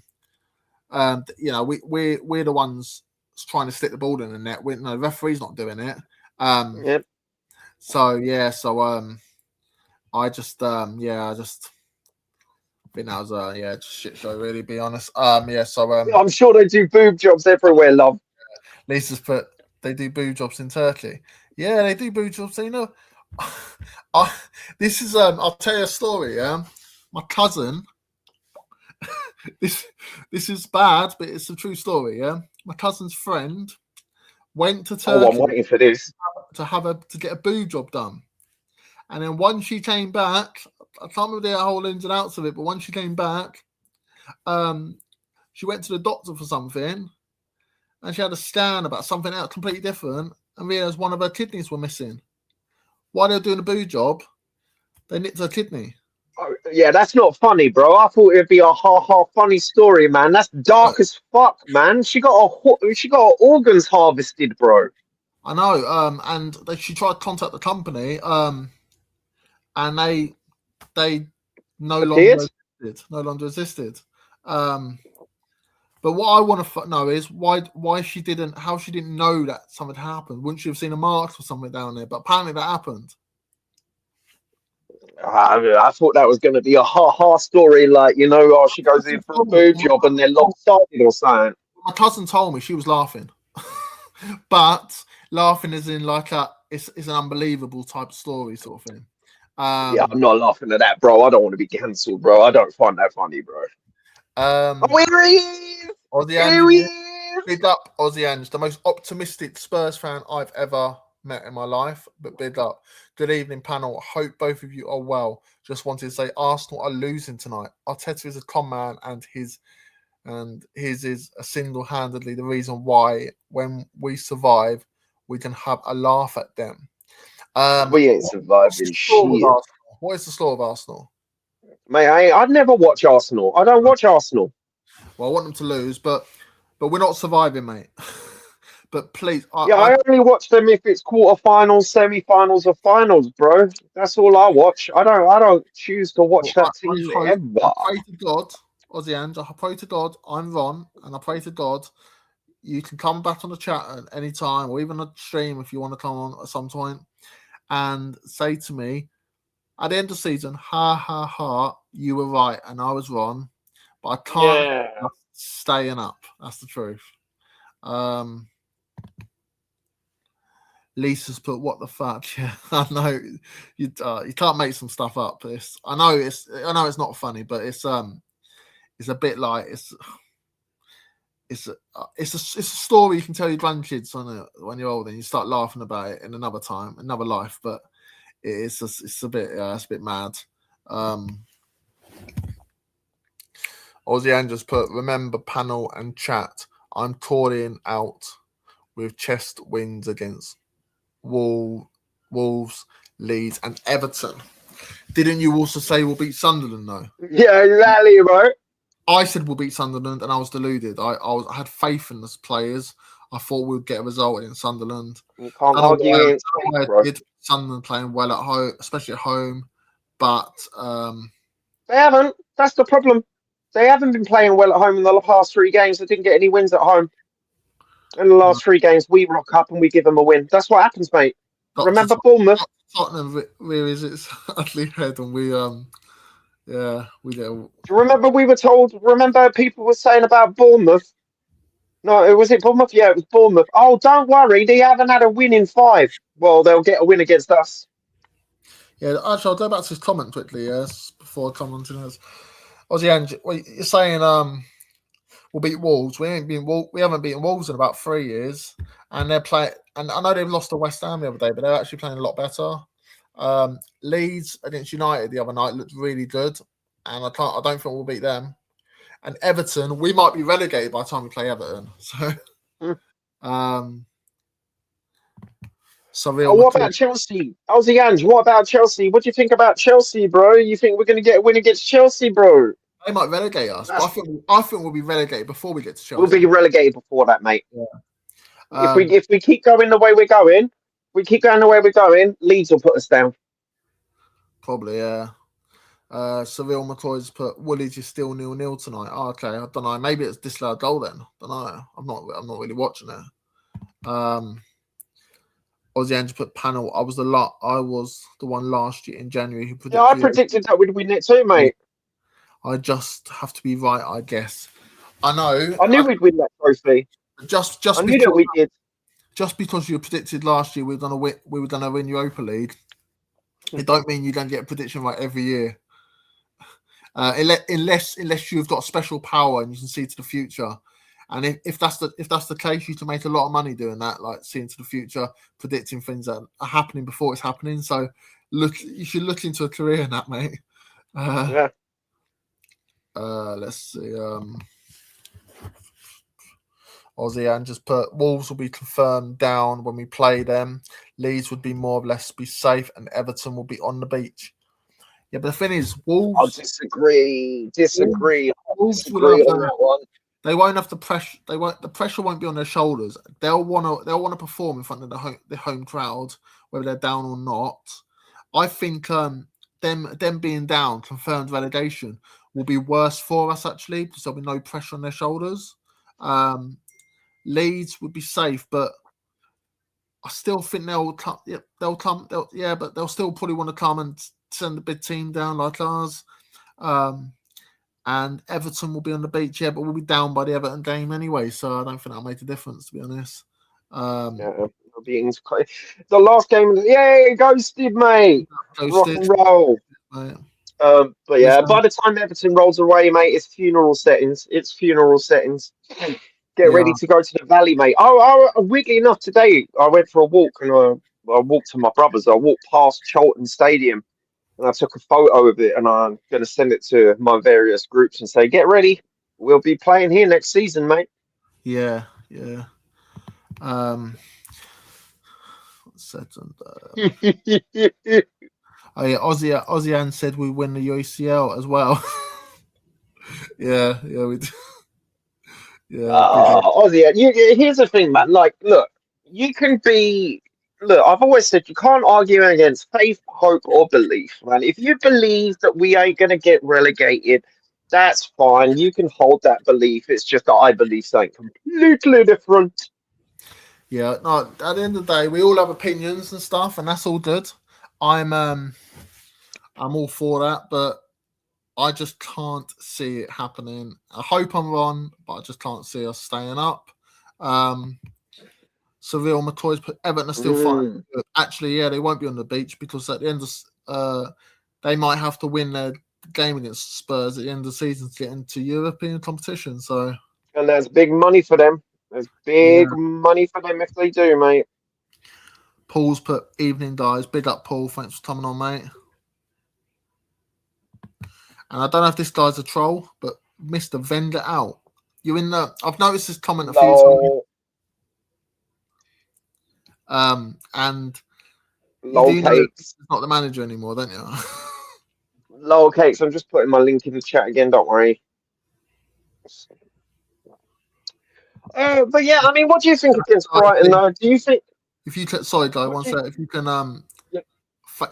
the ones trying to stick the ball in the net. The referee's not doing it. Yep. So I just think that was a shit show, really. Be honest. I'm sure they do boob jobs everywhere, love. Lisa's put they do boob jobs in Turkey. Yeah, they do boob jobs. This is I'll tell you a story. Yeah, my cousin. This is bad, but it's a true story. Yeah, my cousin's friend went to Turkey. Oh, I'm waiting for this to get a boob job done, and then once she came back, I can't remember the whole ins and outs of it, but once she came back, she went to the doctor for something, and she had a scan about something else completely different, and realised one of her kidneys were missing. While they were doing a boob job, they nicked her kidney. Oh, yeah, that's not funny, bro. I thought it'd be a ha funny story, man. That's dark as fuck, man. She got her organs harvested, bro. I know. And she tried to contact the company, and they no longer existed. But what I want to know is how she didn't know that something happened. Wouldn't she have seen a mark or something down there? But apparently that happened. I thought that was going to be a ha-ha story, like, oh, she goes in for a boob job and they're lopsided or something. My cousin told me she was laughing. But laughing is in like it's an unbelievable type of story sort of thing. Yeah, I'm not laughing at that, bro. I don't want to be cancelled, bro. I don't find that funny, bro. Oh, here he is! Here he is! Big up Aussie Ange, the most optimistic Spurs fan I've ever met in my life. But big up. Good evening, panel. Hope both of you are well. Just wanted to say Arsenal are losing tonight. Arteta is a con man, and his is single-handedly the reason why when we survive, we can have a laugh at them. We ain't surviving shit. What is the score of Arsenal? Mate, I'd never watch Arsenal. I don't watch Arsenal. Well, I want them to lose, but we're not surviving, mate. But please, I only watch them if it's quarterfinals, semi-finals, or finals, bro. That's all I watch. I don't choose to watch that team ever. I pray to God, Aussie Ange, I pray to God, I'm Ron, and I pray to God you can come back on the chat at any time, or even a stream if you want to come on at some point, and say to me, at the end of the season, ha ha ha, you were right and I was wrong, but I can't staying up. That's the truth. Lisa's put, what the fuck? Yeah, I know you can't make some stuff up. I know it's not funny, but it's a bit like it's a story you can tell your grandkids when you're old and you start laughing about it in another time, another life. But it's a bit mad. Aussie Andrews put, remember panel and chat. I'm calling out with chest wins against Wolves, Leeds, and Everton. Didn't you also say we'll beat Sunderland though? Yeah, exactly, bro. I said we'll beat Sunderland, and I was deluded. I had faith in the players. I thought we'd get a result in Sunderland. You can't argue against faith, bro. Sunderland playing well at home, especially at home, but they haven't. That's the problem. They haven't been playing well at home in the past 3 games. They didn't get any wins at home. In the last 3 games, we rock up and we give them a win. That's what happens, mate. Remember Bournemouth? Tottenham rears its ugly head, and we we get. Do you remember we were told? Remember people were saying about Bournemouth? No, was it Bournemouth? Yeah, it was Bournemouth. Oh, don't worry, they haven't had a win in 5. Well, they'll get a win against us. Yeah, actually, I'll go back to his comment quickly. Yes, before commenting as Aussie, you're saying we'll beat Wolves. We haven't beaten Wolves in about 3 years, and they're playing. And I know they've lost to West Ham the other day, but they're actually playing a lot better. Leeds against United the other night looked really good, and I don't think we'll beat them. And Everton, we might be relegated by the time we play Everton. So, what about Chelsea? Aussie Ange, what about Chelsea? What do you think about Chelsea, bro? You think we're going to get a win against Chelsea, bro? They might relegate us. But I think we'll be relegated before we get to Chelsea. We'll be relegated before that, mate. Yeah. If we keep going the way we're going, Leeds will put us down. Probably, yeah. Seville McCoy's put Woolwich is still 0-0 tonight. Oh, okay, I don't know. Maybe it's disallowed goal then. Don't know. I'm not really watching it. Aussie Andrew put panel. I was the one last year in January who predicted. Yeah, I predicted that we'd win it too, mate. I just have to be right, I guess. I know. I knew we'd win that trophy. I knew that we did. Just because you predicted last year we were gonna win Europa League, it don't mean you're gonna get a prediction right every year. Unless you've got special power and you can see to the future. And if that's the case, you can make a lot of money doing that, like seeing to the future, predicting things that are happening before it's happening. So you should look into a career in that, mate. Yeah. Let's see. Aussie and just put Wolves will be confirmed down when we play them. Leeds would be more or less be safe, and Everton will be on the beach. Yeah, but the thing is, Wolves. I disagree. Wolves on that one. They won't have the pressure. The pressure won't be on their shoulders. They'll want to perform in front of the home crowd, whether they're down or not. I think them being down, confirmed relegation, will be worse for us actually, because there'll be no pressure on their shoulders. Leeds would be safe, but I still think they'll come. Yeah, but they'll still probably want to come and send a big team down like ours. And Everton will be on the beach, but we'll be down by the Everton game anyway, so I don't think that'll make a difference, to be honest. The last game, ghosted, mate. Rock and roll. Mate. But yeah, by the time Everton rolls away, mate, it's funeral settings. Get ready to go to the Valley, mate. Weirdly enough, today I went for a walk and I walked to my brother's. I walked past Charlton Stadium and I took a photo of it and I'm going to send it to my various groups and say, get ready. We'll be playing here next season, mate. Yeah. Ozzy Ann said we win the UCL as well. yeah, we do. Ozzy, here's the thing, man. Like, look, you can be. Look, I've always said you can't argue against faith, hope, or belief, man. If you believe that we ain't gonna get relegated, that's fine. You can hold that belief. It's just that I believe something completely different. Yeah, no. At the end of the day, we all have opinions and stuff, and that's all good. I'm all for that, but I just can't see it happening. I hope I'm wrong, but I just can't see us staying up. Seville McCoy's put Everton are still fighting. Actually, they won't be on the beach because at the end of they might have to win their game against Spurs at the end of the season to get into European competition. So, and there's big money for them. There's big money for them if they do, mate. Paul's put evening, guys. Big up, Paul. Thanks for coming on, mate. And I don't know if this guy's a troll, but Mr. Vendor out. You're in the. I've noticed this comment a few times. And Lol Cakes. Not the manager anymore, don't you? Lol Cakes. I'm just putting my link in the chat again. Don't worry. But yeah, I mean, what do you think against Brighton? Do you think? If you sorry, guy, one sec. If you can,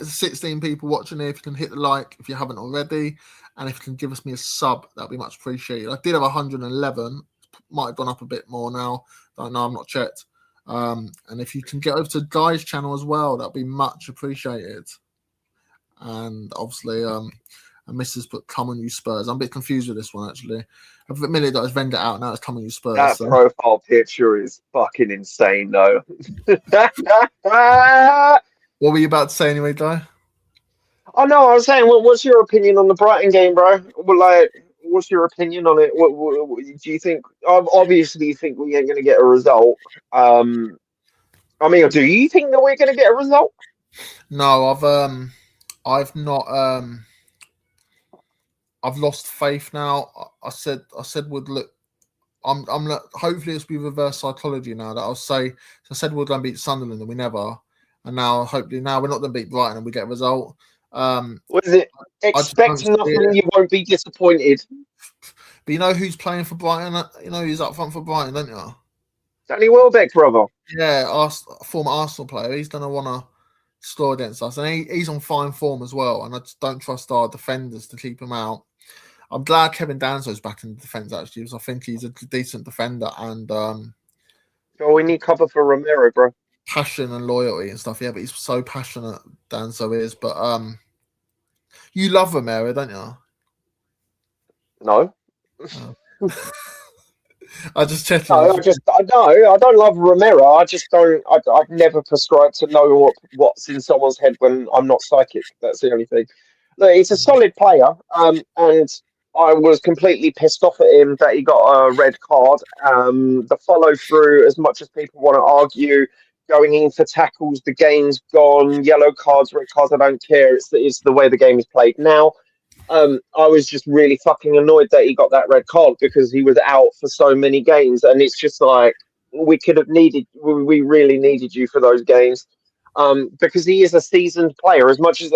16 people watching here. If you can hit the like, if you haven't already, and if you can give us a sub, that'd be much appreciated. I did have 111. Might have gone up a bit more now. Don't know. I'm not checked. And if you can get over to Guy's channel as well, that'd be much appreciated. And obviously, and Mrs. put "Come on, you Spurs." I'm a bit confused with this one actually. I've admitted that it's Vendor out now. It's "Come on, you Spurs." That profile picture is fucking insane, though. What were you about to say anyway, Guy? Oh no, I was saying, what's your opinion on the Brighton game, bro? Well, what's your opinion on it? What do you think? Obviously, you think we ain't going to get a result. I mean, do you think that we're going to get a result? No, I've not. I've lost faith now. I said would look. I'm hopefully it's be reverse psychology now that I'll say. So I said we're going to beat Sunderland and we never. And now hopefully now we're not going to beat Brighton and we get a result. What is it? Expect nothing. You won't be disappointed. But you know who's playing for Brighton? You know who's up front for Brighton, don't you? Danny Welbeck, brother. Yeah, former Arsenal player. He's going to want to score against us, and he's on fine form as well. And I just don't trust our defenders to keep him out. I'm glad Kevin Danzo's back in the defence actually, because I think he's a decent defender and. We need cover for Romero, bro. Passion and loyalty and stuff, but he's so passionate, Danzo is. But you love Romero, don't you? No. Oh. I just checked. No, I don't love Romero. I just don't. I've never prescribed to know what's in someone's head when I'm not psychic. That's the only thing. Look, he's a solid player, and I was completely pissed off at him that he got a red card. The follow through, as much as people want to argue, going in for tackles, the game's gone. Yellow cards, red cards, I don't care. It's the way the game is played now. I was just really fucking annoyed that he got that red card because he was out for so many games, and it's just like we really needed you for those games, because he is a seasoned player. As much as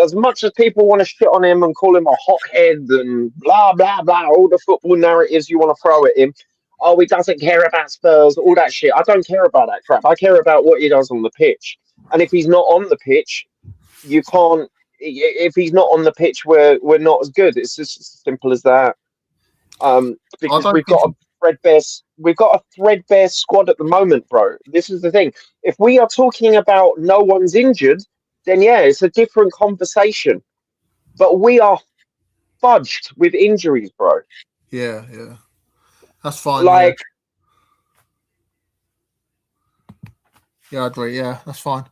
people want to shit on him and call him a hothead and blah blah blah, all the football narratives you want to throw at him. Oh, he doesn't care about Spurs, all that shit. I don't care about that crap. I care about what he does on the pitch, and if he's not on the pitch, you can't. If he's not on the pitch, we're not as good. It's just as simple as that. Because we've got a threadbare squad at the moment, bro. This is the thing. If we are talking about no one's injured, then yeah, it's a different conversation. But we are fudged with injuries, bro. Yeah, yeah. That's fine. Yeah, Like, yeah, I agree. Yeah, that's fine.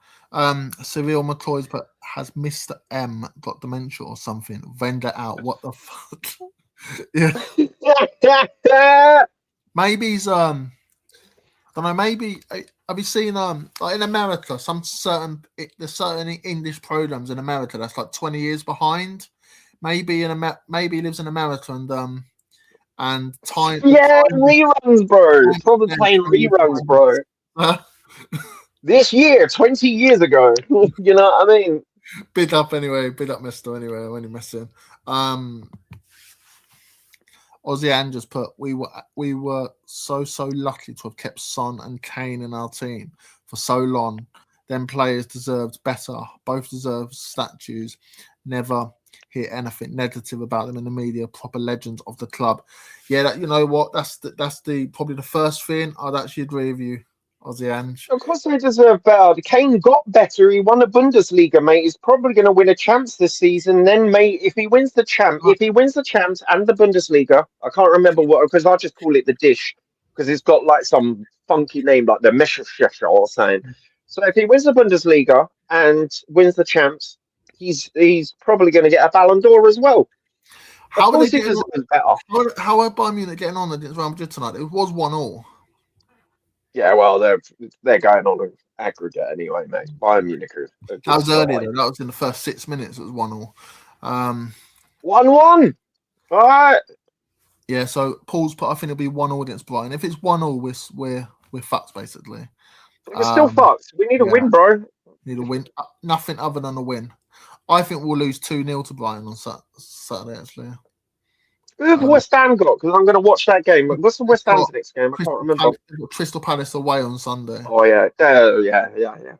Cyril McCoy's but has Mr. M got dementia or something? Vendor out. What the fuck? Yeah, maybe he's I don't know. Maybe have you seen like in America there's certain English programs in America that's like 20 years behind. Maybe maybe he lives in America and time yeah, reruns, bro. Probably yeah, playing 20 years reruns, bro. behind. This year, 20 years ago. You know what I mean? Big up anyway. Big up Mister anyway when you're missing. Ozzy Ann just put we were so lucky to have kept Son and Kane in our team for so long. Them players deserved better. Both deserve statues. Never hear anything negative about them in the media. Proper legends of the club. Yeah, you know what? That's probably the first thing I'd actually agree with you, Ozzy Ange. Of course they deserve better. Kane got better. He won the Bundesliga, mate. He's probably going to win a champs this season. Then, mate, if he wins the champs and the Bundesliga, I can't remember what, because I just call it the dish because it's got like some funky name like the Messerscheffer or something. So if he wins the Bundesliga and wins the champs, he's probably going to get a Ballon d'Or as well. How are they getting on? Better? How are Bayern Munich getting on against Real Madrid tonight? It was 1-1. Yeah, well, they're going on an aggregate anyway, mate. Bayern Munich are that was earlier, though. That was in the first 6 minutes. It was 1-1. 1-1. All right. Yeah, so Paul's put. I think it'll be 1-1 against Brighton. If it's 1-1, we're fucked basically. We're still fucked. We need a win, bro. Need a win. Nothing other than a win. I think we'll lose 2-0 to Brighton on Saturday. Actually. Who have West Ham got? Because I'm going to watch that game. What's the West Ham's next game? I can't remember. Crystal Palace away on Sunday. Oh, yeah. Yeah.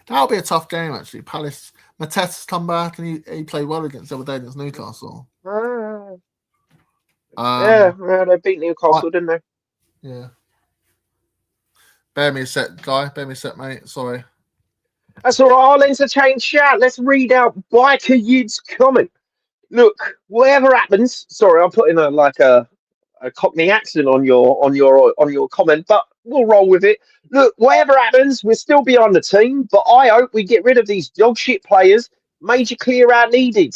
That'll be a tough game, actually. Palace, Mateta's come back and he played well against the other day against Newcastle. Yeah, they beat Newcastle, didn't they? Yeah. Bear me a sec, guy. Bear me a sec, mate. Sorry. That's all right. I'll entertain chat. Let's read out Biker Yid's comment. Look, whatever happens, sorry, I'm putting a Cockney accent on your comment, but we'll roll with it. Look, whatever happens, we'll still be on the team, but I hope we get rid of these dog shit players. Major clear out needed.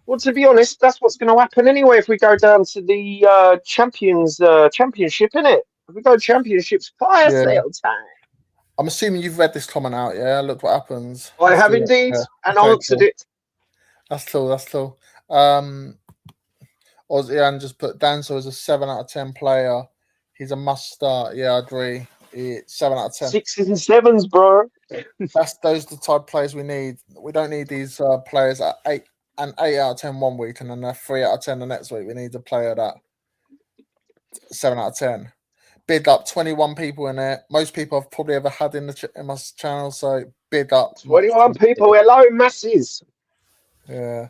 Well, to be honest, that's what's going to happen anyway if we go down to the championship, innit? If we go championships, fire sale time. I'm assuming you've read this comment out, yeah? Look what happens. I have indeed, and answered it. That's cool. Ozzy Ann just put Danso as a 7 out of 10 player. He's a must start. Yeah, I agree. 7 out of 10. 6s and 7s, bro. Those are the type of players we need. We don't need these players at 8 out of 10 one week and then a 3 out of 10 the next week. We need a player that 7 out of 10. Big up 21 people in there. Most people I've probably ever had in my channel. So big up 21 people. Hello, masses. Yeah.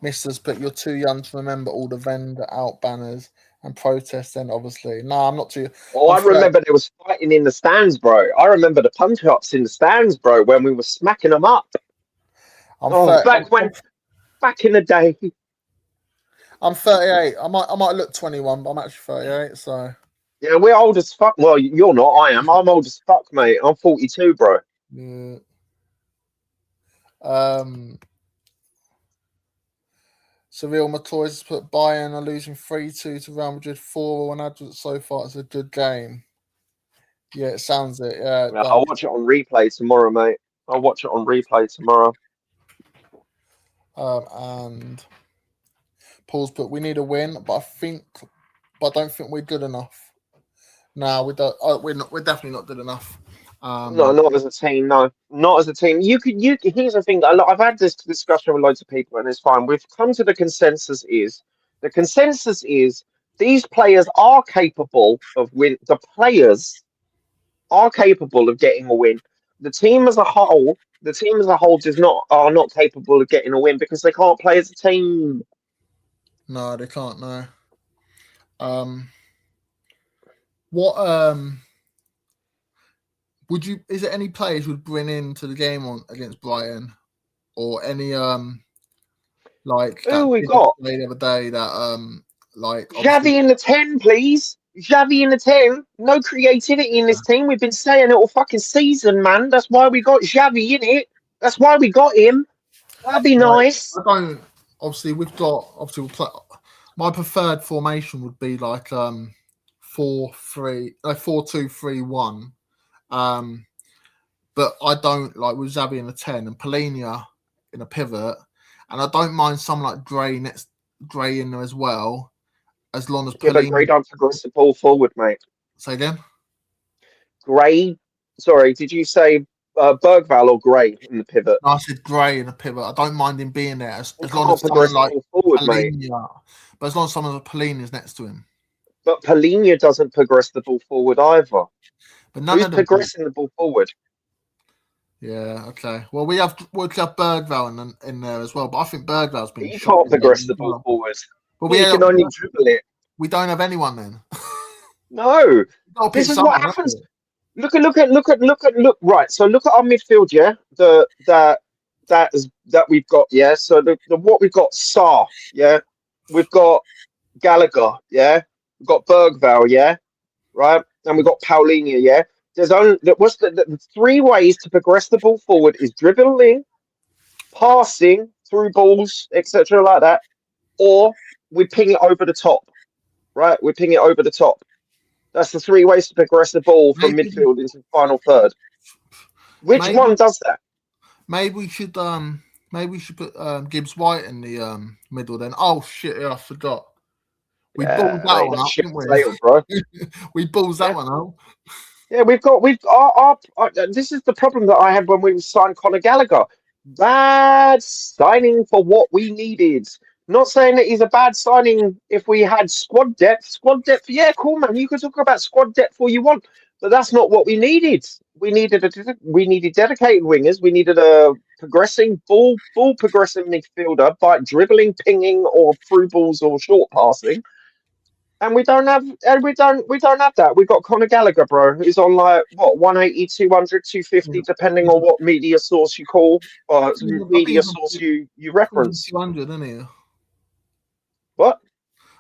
Misters, but you're too young to remember all the vendor out banners and protests. Then obviously, no, I'm not too. Oh, I remember there was fighting in the stands, bro. I remember the punch ups in the stands, bro, when we were smacking them up. Back in the day. I'm 38. I might look 21, but I'm actually 38. So yeah, we're old as fuck. Well, you're not. I am. I'm old as fuck, mate. I'm 42, bro. Yeah. Seville McCoy has put Bayern are losing 3-2 to Real Madrid 4-1 so far. It's a good game. Yeah, it sounds it. Yeah, I'll watch it on replay tomorrow, mate. And Paul's put we need a win, but I don't think we're good enough. No, we don't. We're definitely not good enough. No, not as a team. No, not as a team. You here's the thing. I've had this discussion with loads of people, and it's fine. We've come to the consensus is these players are capable of win. The players are capable of getting a win. The team as a whole are not capable of getting a win because they can't play as a team. No, they can't. No. What would you? Is there any players would bring into the game on against Brighton, or any like Who that we did got? play the other day that like obviously Xavi in the 10, please. Xavi in the 10. No creativity in this team. We've been saying it all fucking season, man. That's why we got Xavi in it. That's why we got him. That'd be like nice. I don't obviously we've got obviously we'll play, my preferred formation would be like 4-2-3-1. But I don't like with Xavi in a 10 and Polina in a pivot, and I don't mind someone like Gray in there as well, as long as Yeah, but Polina. Gray don't progress the ball forward, mate. Say again. Gray, sorry, did you say Bergval or Gray in the pivot? No, I said Gray in a pivot. I don't mind him being there He as long can't as someone progress the like ball forward, mate. Polina, but as long as someone like Polina is next to him. But Polina doesn't progress the ball forward either. But none Who's of them do. progressing the ball forward? Yeah, okay. Well, we'll have Bergval in there as well, but I think Bergval's been He shot can't in there progress as the ball well. forward. But He can only dribble it. we don't have anyone then. No, We've got to pick this is what someone, haven't happens. we? Look. Right. So look at our midfield. Yeah, that we've got. Yeah. So the what we've got. Sarr. Yeah. We've got Gallagher. Yeah. We've got Bergval. Yeah. Right. And we've got Paulinho. Yeah. There's only what's the three ways to progress the ball forward is dribbling, passing through balls, etc. like that, or we ping it over the top. Right. We ping it over the top. That's the three ways to progress the ball from Maybe, midfield into the final third. Which maybe, one does that? maybe we should put Gibbs White in the middle then. Oh shit! Yeah, I forgot. We balled Yeah, that mate, one that up, ship didn't sailed, bro. we? We balls that Yeah, one up. yeah, we've this is the problem that I had when we signed Conor Gallagher. Bad signing for what we needed. Not saying that he's a bad signing if we had squad depth. Squad depth, yeah, cool, man. You can talk about squad depth all you want, but that's not what we needed. We needed dedicated wingers. We needed a progressing ball progressing midfielder by dribbling, pinging, or through balls or short passing. And we don't have that. We've got Conor Gallagher, bro, who's on like what 180, 200, 250, depending He's, on what media source you call or I think media source you reference. 200, isn't he? What?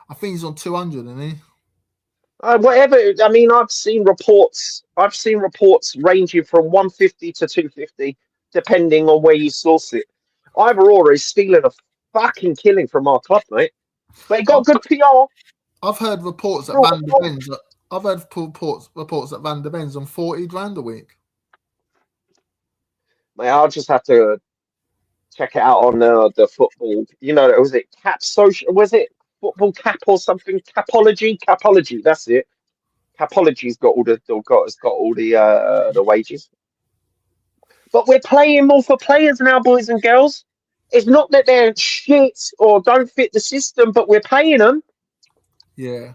I think he's on 200, isn't he? Whatever. I mean, I've seen reports. I've seen reports ranging from 150 to 250, depending on where you source it. Either or is stealing a fucking killing from our club, mate. But he got good PR. I've heard reports that Real Van der PR. Ben's. I've heard reports that Van der Ben's on 40 grand a week. Mate, I'll just have to check it out on the football. You know, was it Cap Social? Was it Football Cap or something? Capology. That's it. Capology's got all the wages. But we're playing more for players now, boys and girls. It's not that they're shit or don't fit the system, but we're paying them. Yeah.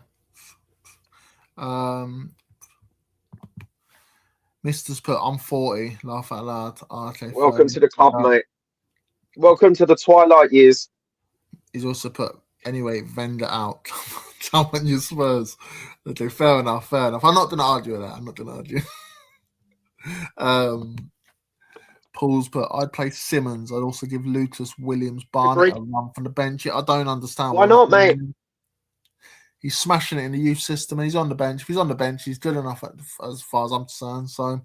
Mister's put I'm 40. Laugh out loud. Oh, okay. Welcome Fair. to the club, mate. Welcome to the twilight years. He's also put anyway. Vend it out. Come on, you Spurs. Okay, fair enough. I'm not going to argue with that. I'm not going to argue. Paul's put I'd play Simmons. I'd also give Lucas Williams Barnett Agreed. a run from the bench. I don't understand Why why not. not, mate? He's smashing it in the youth system, and he's on the bench. If he's on the bench, he's good enough as far as I'm concerned. So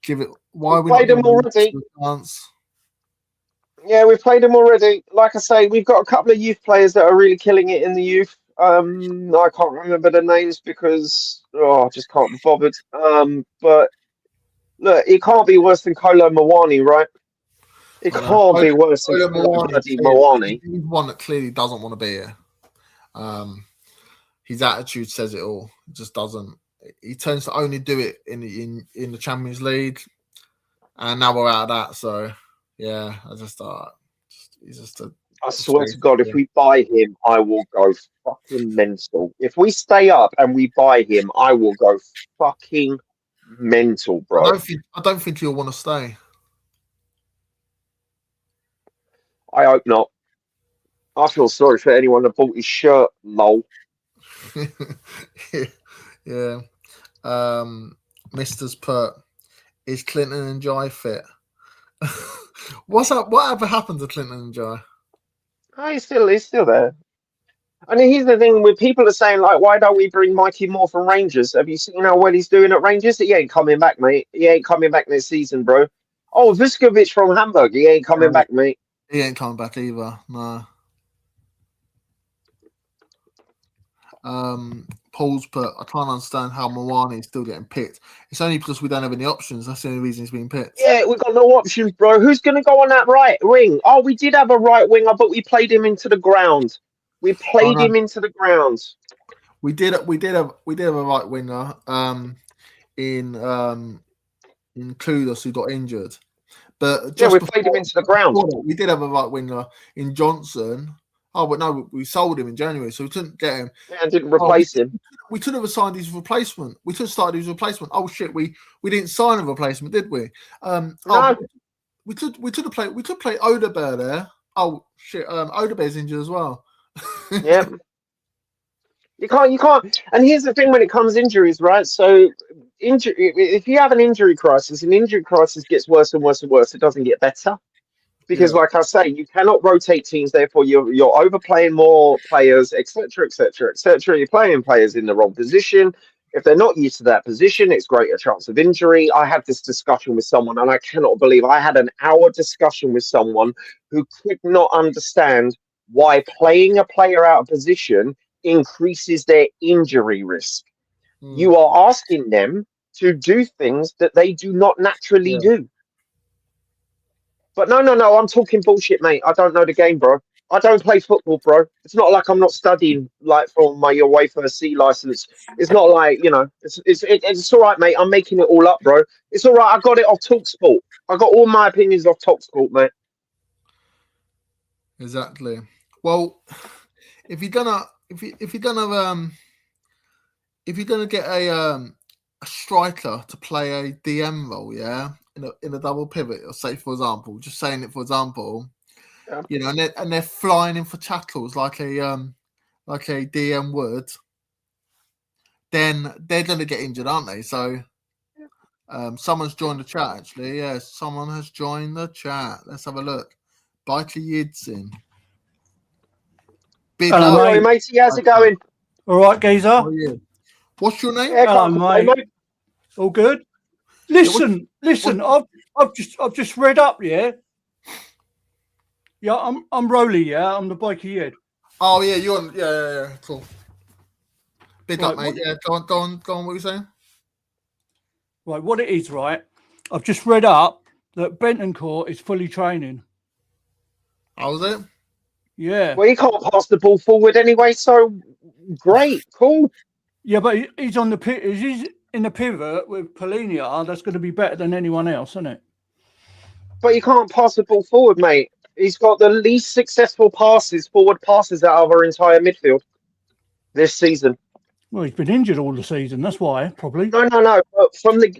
give it. Why are we not Played them giving already. a chance? Yeah, we've played them already. Like I say, we've got a couple of youth players that are really killing it in the youth. I can't remember the names because I just can't be bothered. But look, it can't be worse than Kolo Mawani, right? It can't be worse than Kolo bloody Mawani. He's one that clearly doesn't want to be here. His attitude says it all. It just doesn't. He tends to only do it in the Champions League, and now we're out of that. So yeah, I just thought he's just a. I swear to God, if we buy him, I will go fucking mental. If we stay up and we buy him, I will go fucking mental, bro. I don't think he'll want to stay. I hope not. I feel sorry for anyone that bought his shirt. Lol. Yeah. Mister's put, is Clinton and Jai fit? What's up? Whatever happened to Clinton and Jai? Oh, he's still there. And here's the thing with people are saying, like, why don't we bring Mikey Moore from Rangers? Have you seen how well he's doing at Rangers? He ain't coming back, mate. He ain't coming back next season, bro. Oh, Vuskovic from Hamburg. He ain't coming back, mate. He ain't coming back either. No. Paul's put, I can't understand how Moani is still getting picked. It's only because we don't have any options. That's the only reason he's being picked. Yeah, we've got no options, bro. Who's going to go on that right wing? Oh, we did have a right winger, but we played him into the ground. We played him into the ground. We did have a right winger in Kudos who got injured. But yeah, we played him into the ground. We did have a right winger in Johnson. Oh, but no, we sold him in January, so we couldn't get him. Yeah, and didn't replace him. We could have assigned his replacement. We could have started his replacement. Oh shit, we didn't sign a replacement, did we? No. We could play Odebear there. Oh shit, Odebear's injured as well. Yeah. You can't. And here's the thing when it comes to injuries, right? So if you have an injury crisis gets worse and worse and worse. It doesn't get better. Because, like I say, you cannot rotate teams. Therefore, you're overplaying more players, etc., etc., etc. You're playing players in the wrong position. If they're not used to that position, it's greater chance of injury. I had this discussion with someone, and I cannot believe I had an hour discussion with someone who could not understand why playing a player out of position increases their injury risk. You are asking them to do things that they do not naturally do. But no, I'm talking bullshit, mate. I don't know the game, bro. I don't play football, bro. It's not like I'm not studying like for my UEFA C license. It's not like, it's all right, mate. I'm making it all up, bro. It's all right. I got it off TalkSport. I got all my opinions off TalkSport, mate. Exactly. Well, if you're gonna get a striker to play a DM role, in a double pivot, or say for example, and they're flying in for tackles like a DM would, then they're gonna get injured, aren't they? So someone's joined the chat actually. Yeah, someone has joined the chat. Let's have a look. Biker Yidsin. Hello, matey. How's it going? All right, geezer. What's your name? Hello, mate. All good. Listen. I've just read up. Yeah. I'm Rolly. Yeah, I'm the biker Yid. Oh yeah, you're on. Yeah. Cool. Big up, mate. Yeah, go on. What were you saying? Right, what it is, right? I've just read up that Bentoncourt is fully training. How's it? Yeah. Well, he can't pass the ball forward anyway, so great, cool. Yeah, but he's on the pit. He's in the pivot with Polinia. That's going to be better than anyone else, isn't it? But he can't pass the ball forward, mate. He's got the least successful forward passes out of our entire midfield this season. Well, he's been injured all the season. That's why, probably. No. But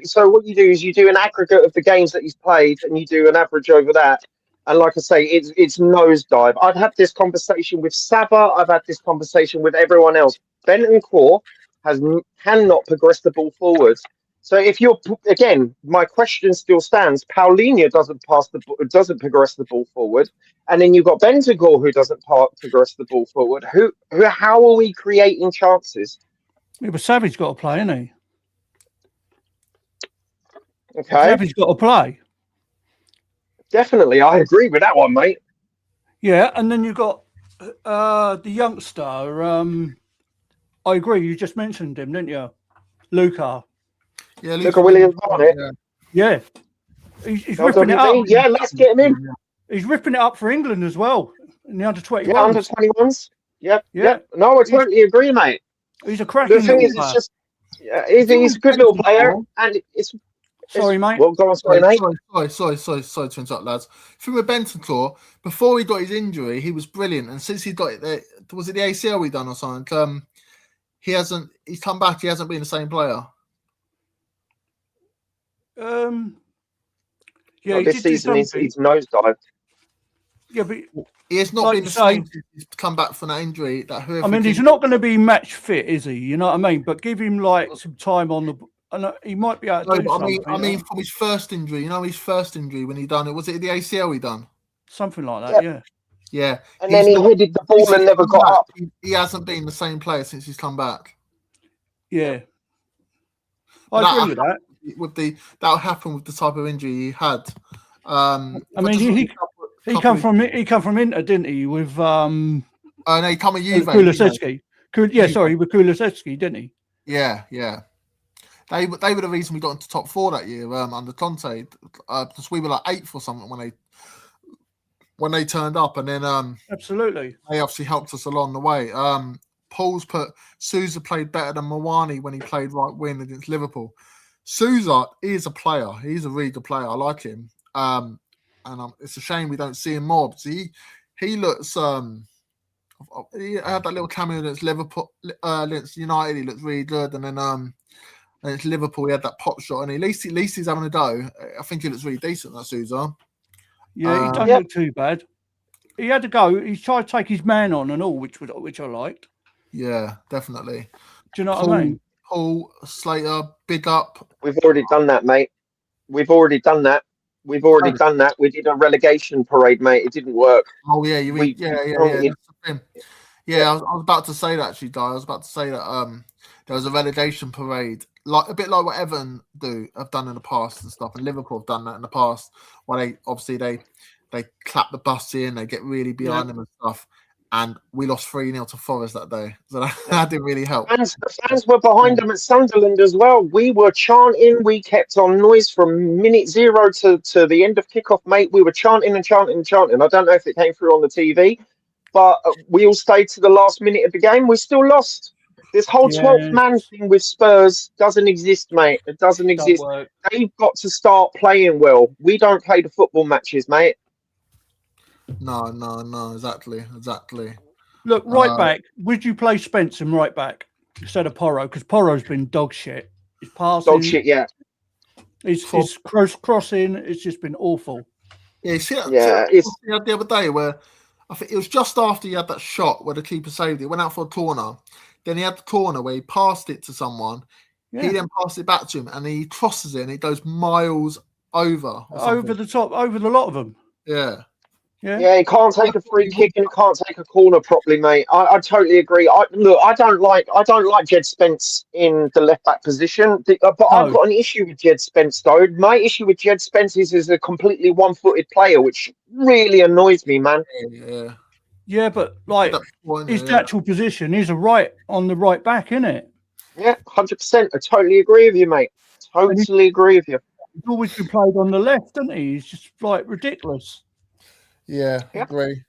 so what you do is you do an aggregate of the games that he's played, and you do an average over that. And like I say, it's nosedive. I've had this conversation with Saba. I've had this conversation with everyone else. Bentoncourt cannot progress the ball forwards. So if you're again, my question still stands. Paulinho doesn't progress the ball forward, and then you've got Bentoncourt who doesn't progress the ball forward. How are we creating chances? Yeah, but Savvy's got to play, hasn't he? Okay. Savvy's got to play. Definitely, I agree with that one, mate. Yeah, and then you've got the youngster. I agree. You just mentioned him, didn't you, Luca? Yeah, Luca Williams-Barnett. Yeah, he's ripping it up. Yeah, let's get him in. He's ripping it up for England as well in the under-21. Yeah, under-21s. Yep. No, I totally agree, mate. He's a cracking. The thing is, it's just he's a good little player, and it's. Sorry, mate. Well, go on, sorry, mate. Sorry to interrupt, lads. From with Bentoncourt, before he got his injury, he was brilliant, and since he got it, was it the ACL he done or something? He's come back. He hasn't been the same player. Yeah, this season he's nosedived. Yeah, but He has not Like been you the say- same since he's come back from that injury. That I mean, he's not going to be match fit, is he? You know what I mean? But give him like some time on the, and he might be able to do but something. I mean, from his first injury, his first injury when he done it, was it the ACL he done? Something like that, Yep. Yeah. And then he headed the ball and never got up. He hasn't been the same player since he's come back. Yeah. I agree with that. That'll happen with the type of injury he had. I mean, he come from Inter, didn't he? With no, he come with Juve. Kulusevski. With Kulusevski, didn't he? Yeah. They were the reason we got into top 4 that year under Conte, because we were like 8th or something when they turned up, and then absolutely they obviously helped us along the way. Paul's put Sousa played better than Mawani when he played right wing against Liverpool. Sousa is a player. He's a really good player. I like him. And it's a shame we don't see him more. But he looks. He had that little cameo against Liverpool, against United. He looked really good, and then against Liverpool, he had that pop shot, and at least he's having a go. I think he looks really decent. That Sousa. Yeah, he don't look too bad. He had to go. He tried to take his man on and all, which I liked. Yeah, definitely. Do you know what I mean? Paul Slater, big up. We've already done that, mate. We've already done that. We did a relegation parade, mate. It didn't work. Oh yeah, yeah. I was about to say that actually, Di. I was about to say that there was a relegation parade, like a bit like what Everton have done in the past and stuff, and Liverpool have done that in the past. Where they clap the bus in, they get really behind them and stuff. And we lost 3-0 to Forest that day. So that didn't really help. The fans were behind them at Sunderland as well. We were chanting. We kept on noise from minute 0 to the end of kickoff, mate. We were chanting and chanting and chanting. I don't know if it came through on the TV, but we all stayed to the last minute of the game. We still lost. This whole 12th man thing with Spurs doesn't exist, mate. It doesn't exist. They've got to start playing well. We don't play the football matches, mate. No, exactly. Look, right back. Would you play Spence in right back instead of Porro? Because Porro's been dog shit. His passing, dog shit, yeah. His crossing, it's just been awful. Yeah, you see that the other day where I think it was just after he had that shot where the keeper saved it. Went out for a corner. Then he had the corner where he passed it to someone. Yeah. He then passed it back to him, and he crosses it, and it goes miles over the top, over the lot of them. Yeah. Yeah, he can't take a free kick and he can't take a corner properly, mate. I totally agree. I don't like Jed Spence in the left back position, but I've got an issue with Jed Spence though. My issue with Jed Spence is a completely one-footed player, which really annoys me, man. Yeah, but like his natural position is on the right back, isn't it? Yeah, 100%. I totally agree with you, mate. Totally agree with you. He's always been played on the left, hasn't he? He's just like ridiculous. Yeah, agree.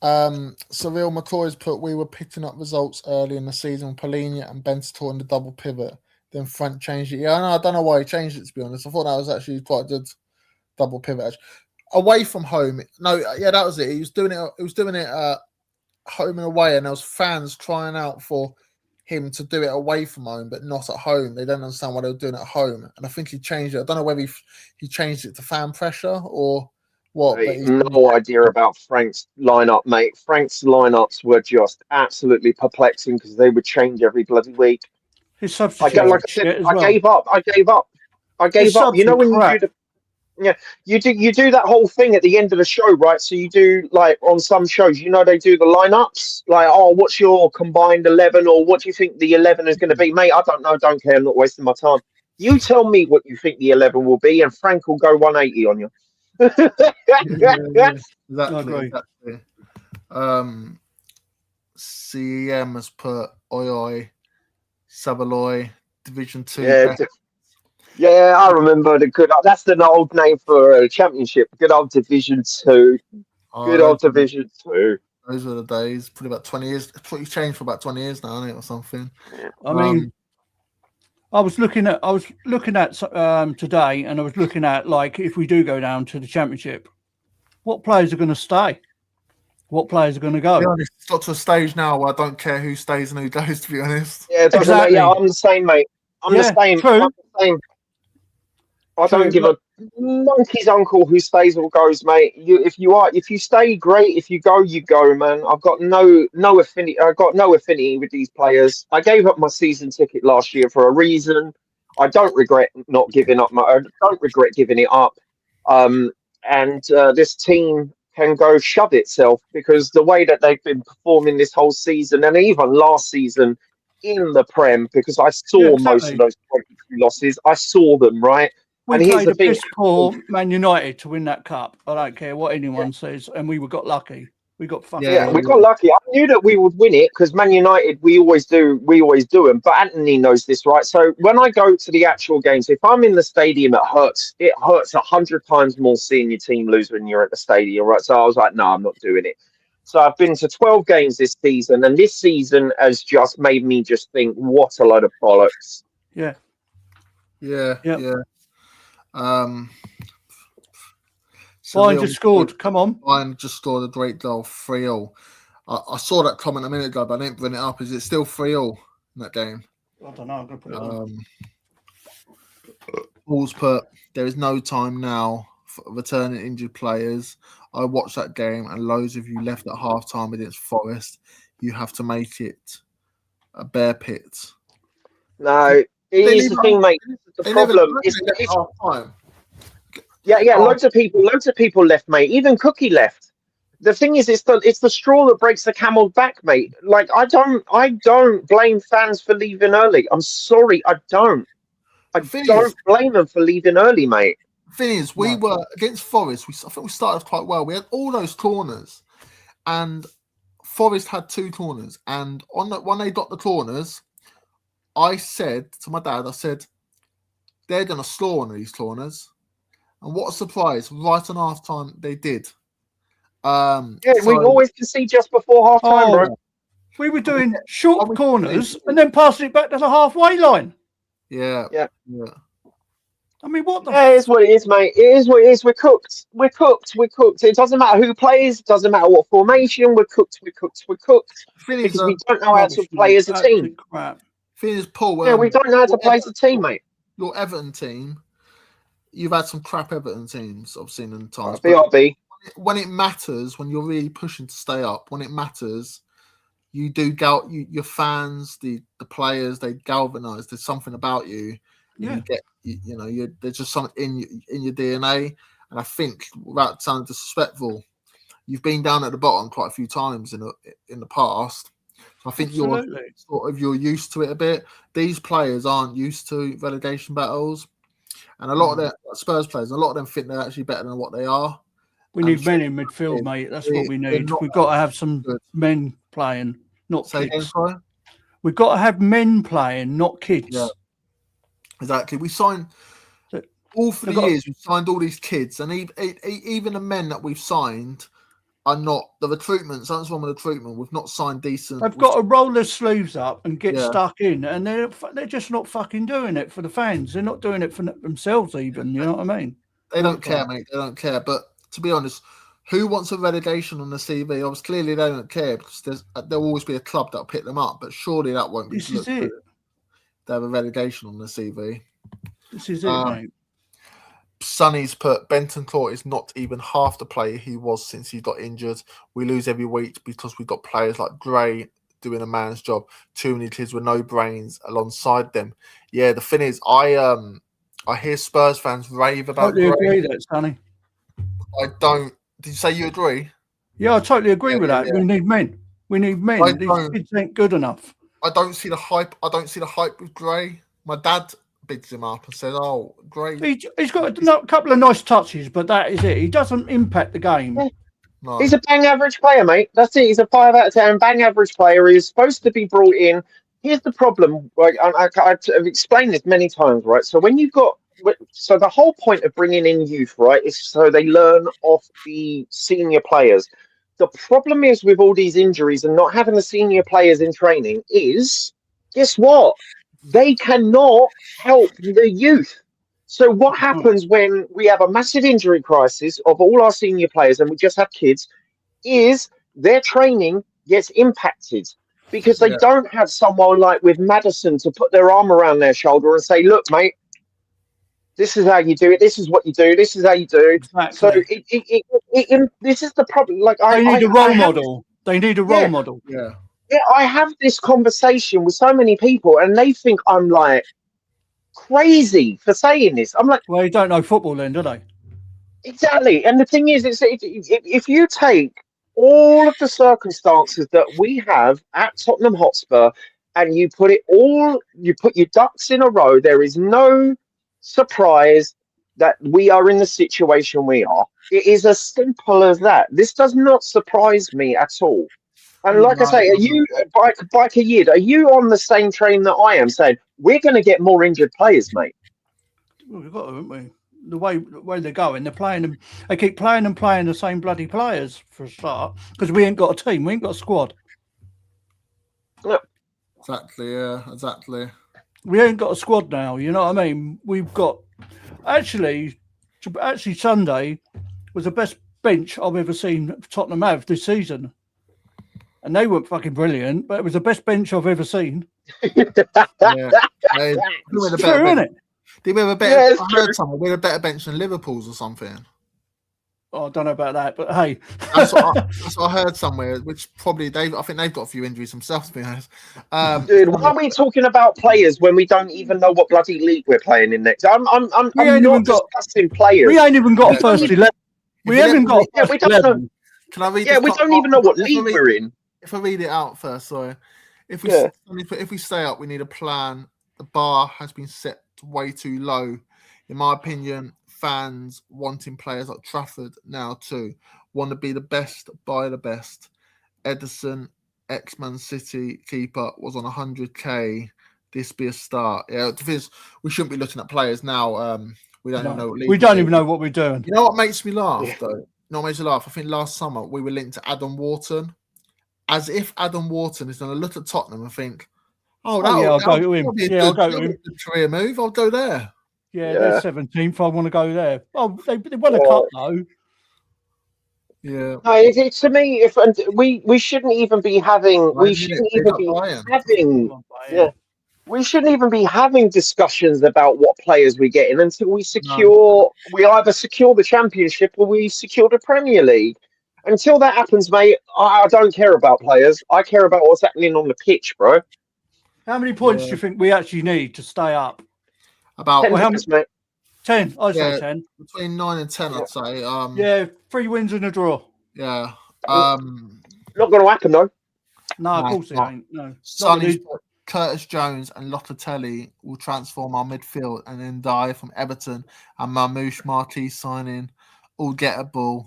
Cyril McCoy's put, we were picking up results early in the season with Polina and Bentator in the double pivot. Then Frank changed it. Yeah, I don't know why he changed it, to be honest. I thought that was actually quite a good double pivot. Actually. Away from home. No, yeah, that was it. He was doing it home and away, and there was fans crying out for him to do it away from home, but not at home. They don't understand why they were doing it at home. And I think he changed it. I don't know whether he changed it to fan pressure or what? No idea about Frank's lineup, mate. Frank's lineups were just absolutely perplexing because they would change every bloody week. His substitute. I gave up. You know when you do you do that whole thing at the end of the show, right? So you do like on some shows, they do the lineups, like, oh, what's your combined 11, or what do you think the 11 is going to be, mate? I don't know, don't care, I'm not wasting my time. You tell me what you think the 11 will be, and Frank will go 180 on you. Exactly. CEM has put Oi Sabaloy Division 2. Yeah, I remember that's the old name for a championship. Good old Division 2. Good old Division 2. Those were the days. Probably about 20 years. It's probably changed for about 20 years now, hasn't it, or something? I mean, I was looking at today, and I was looking at, like, if we do go down to the championship, what players are going to stay? What players are going to go? To be honest, it's got to a stage now where I don't care who stays and who goes, to be honest. Yeah, exactly. Yeah, I'm the same, mate. I'm the same. True. I don't give a monkey's uncle who stays or goes, mate. If you stay, great. If you go, you go, man. I've got no affinity. I've got no affinity with these players. I gave up my season ticket last year for a reason. I don't regret not giving up I don't regret giving it up. And this team can go shove itself because the way that they've been performing this whole season and even last season in the Prem, because I saw most of those 22 losses. I saw them, right? We and here's played the a thing. piss poor Man United to win that cup. I don't care what anyone says, and we got lucky. We got fucking we got lucky. I knew that we would win it because Man United, we always do them. But Anthony knows this, right? So when I go to the actual games, if I'm in the stadium, it hurts. It hurts 100 times more seeing your team lose when you're at the stadium, right? So I was like, no, I'm not doing it. So I've been to 12 games this season, and this season has just made me just think, what a load of bollocks. Yeah. Bayern just scored. Come on. Bayern just scored a great goal, 3-0. I saw that comment a minute ago, but I didn't bring it up. Is it still 3-0 in that game? I don't know. I'm going to put it on. Paul's put, there is no time now for returning injured players. I watched that game and loads of you left at half-time against Forest. You have to make it a bear pit. No, here's the thing, mate. The problem is half-time. Yeah, loads of people left, mate. Even Cookie left. The thing is, it's the straw that breaks the camel's back, mate. Like I don't blame fans for leaving early. I'm sorry, I don't blame them for leaving early, mate. Thing is, we were against Forest. I think we started quite well. We had all those corners, and Forest had 2 corners. And when they got the corners, I said to my dad, they're going to score one of these corners. And what a surprise! Right on half time, they did. We always concede just before half time, bro. We were doing short corners and then passing it back to the halfway line. Yeah. I mean, what the? Yeah, it is what it is, mate. It is what it is. We're cooked. It doesn't matter who plays. It doesn't matter what formation. We're cooked. Because we don't know how to play as a team. Thing is, Paul. We don't know how to play as a team, mate. Your Everton team. You've had some crap Everton teams I've seen in times. BRB. When it matters, when you're really pushing to stay up, when it matters, you do your fans, the players, they galvanise. There's something about you. Yeah. There's just something in your DNA. And I think, without sounding disrespectful, you've been down at the bottom quite a few times in the past. I think you're used to it a bit. These players aren't used to relegation battles. And a lot of their Spurs players, a lot of them think they're actually better than what they are. We need men in midfield, mate. That's what we need. We've got to have some men playing, not kids. We've got to have men playing, not kids. Yeah, exactly. We signed all for the years. We've signed all these kids, and even the men that we've signed are not the recruitment. Something's wrong with recruitment. We've not signed decent. They've got to roll their sleeves up and get stuck in, and they're just not fucking doing it for the fans. They're not doing it for themselves, even. You know what I mean? They don't care, mate. They don't care. But to be honest, who wants a relegation on the CV? Obviously, clearly they don't care because there'll always be a club that'll pick them up. But surely that won't be. This is it. They have a relegation on the CV. This is it, mate. Sonny's put Bentancur is not even half the player he was since he got injured. We lose every week because we've got players like Gray doing a man's job. Too many kids with no brains alongside them. Yeah, the thing is, I hear Spurs fans rave about Gray. I totally agree that, Sonny. I don't. Did you say you agree? Yeah, I totally agree with that. Yeah. We need men. These kids ain't good enough. I don't see the hype. I don't see the hype with Gray. My dad bigs him up and said, "Oh, great." He's got a couple of nice touches, but that is it. He doesn't impact the game. Yeah. No. He's a bang average player, mate. That's it. He's a 5 out of 10 bang average player. He's supposed to be brought in. Here's the problem. Like I've explained this many times, right? So the whole point of bringing in youth, right, is so they learn off the senior players. The problem is with all these injuries and not having the senior players in training is, guess what? They cannot help the youth. So what happens when we have a massive injury crisis of all our senior players and we just have kids is their training gets impacted because they don't have someone like with Maddison to put their arm around their shoulder and say, look, mate, This is how you do it. This is what you do. This is how you do. Exactly. So this is the problem. Like they need a I role have model. They need a role model. Yeah. Yeah, I have this conversation with so many people, and they think I'm like crazy for saying this. I'm like, Well, you don't know football then, do they? exactly. And the thing is, if you take all of the circumstances that we have at Tottenham Hotspur, and you put your ducks in a row, there is no surprise that we are in the situation we are. It is as simple as that. This does not surprise me at all. And like I say, are you Biker Yid? Are you on the same train that I am? Saying we're going to get more injured players, mate. Well, we've got to, haven't we? The way they're going, they're playing them. They keep playing the same bloody players for a start because we ain't got a team. We ain't got a squad. No. Exactly. Yeah. Exactly. We ain't got a squad now. You know what I mean? We've got actually Sunday was the best bench I've ever seen Tottenham have this season. And they weren't fucking brilliant, but it was the best bench I've ever seen. Yeah. It's true, isn't it? Did we have a better? I heard something. We had a better bench than Liverpool's or something. Oh, I don't know about that, but hey, that's what I heard somewhere. Which probably I think they've got a few injuries themselves. To be honest, dude, why are we talking about players when we don't even know what bloody league we're playing in next? I'm not discussing players. We ain't even got a first 11. We haven't got. Yeah, we don't know. Can I read? Yeah, we don't even know what league we're in. If I read it out first, sorry. If we stay up, we need a plan. The bar has been set way too low, in my opinion. Fans wanting players like Trafford now too want to be the best, buy the best. Edison, ex-Man City keeper, was on 100k. This be a start. Yeah, because we shouldn't be looking at players now. We don't even know. We don't even know what we're doing. You know what makes me laugh though? You know what makes me laugh? I think last summer we were linked to Adam Wharton, as if Adam Wharton is going to look at Tottenham and think, "Oh, I'll go to him. I'll go to him. Career move. I'll go there." Yeah, they're 17th. I want to go there. Oh, they won a cup though. Yeah. No, to me, we shouldn't even be having. We shouldn't even be having. Yeah. We shouldn't even be having discussions about what players we're getting until we either secure the Championship or we secure the Premier League. Until that happens, mate, I don't care about players. I care about what's happening on the pitch, bro. How many points do you think we actually need to stay up? About 10 points, mate. 10. I'd say 10. Between 9 and 10, I'd say. 3 wins and a draw. Yeah. Not going to happen, though. No, of course it ain't. No. Sonny's Curtis Jones and Locatelli will transform our midfield, and then die from Everton and Mamouche Marquis signing all gettable.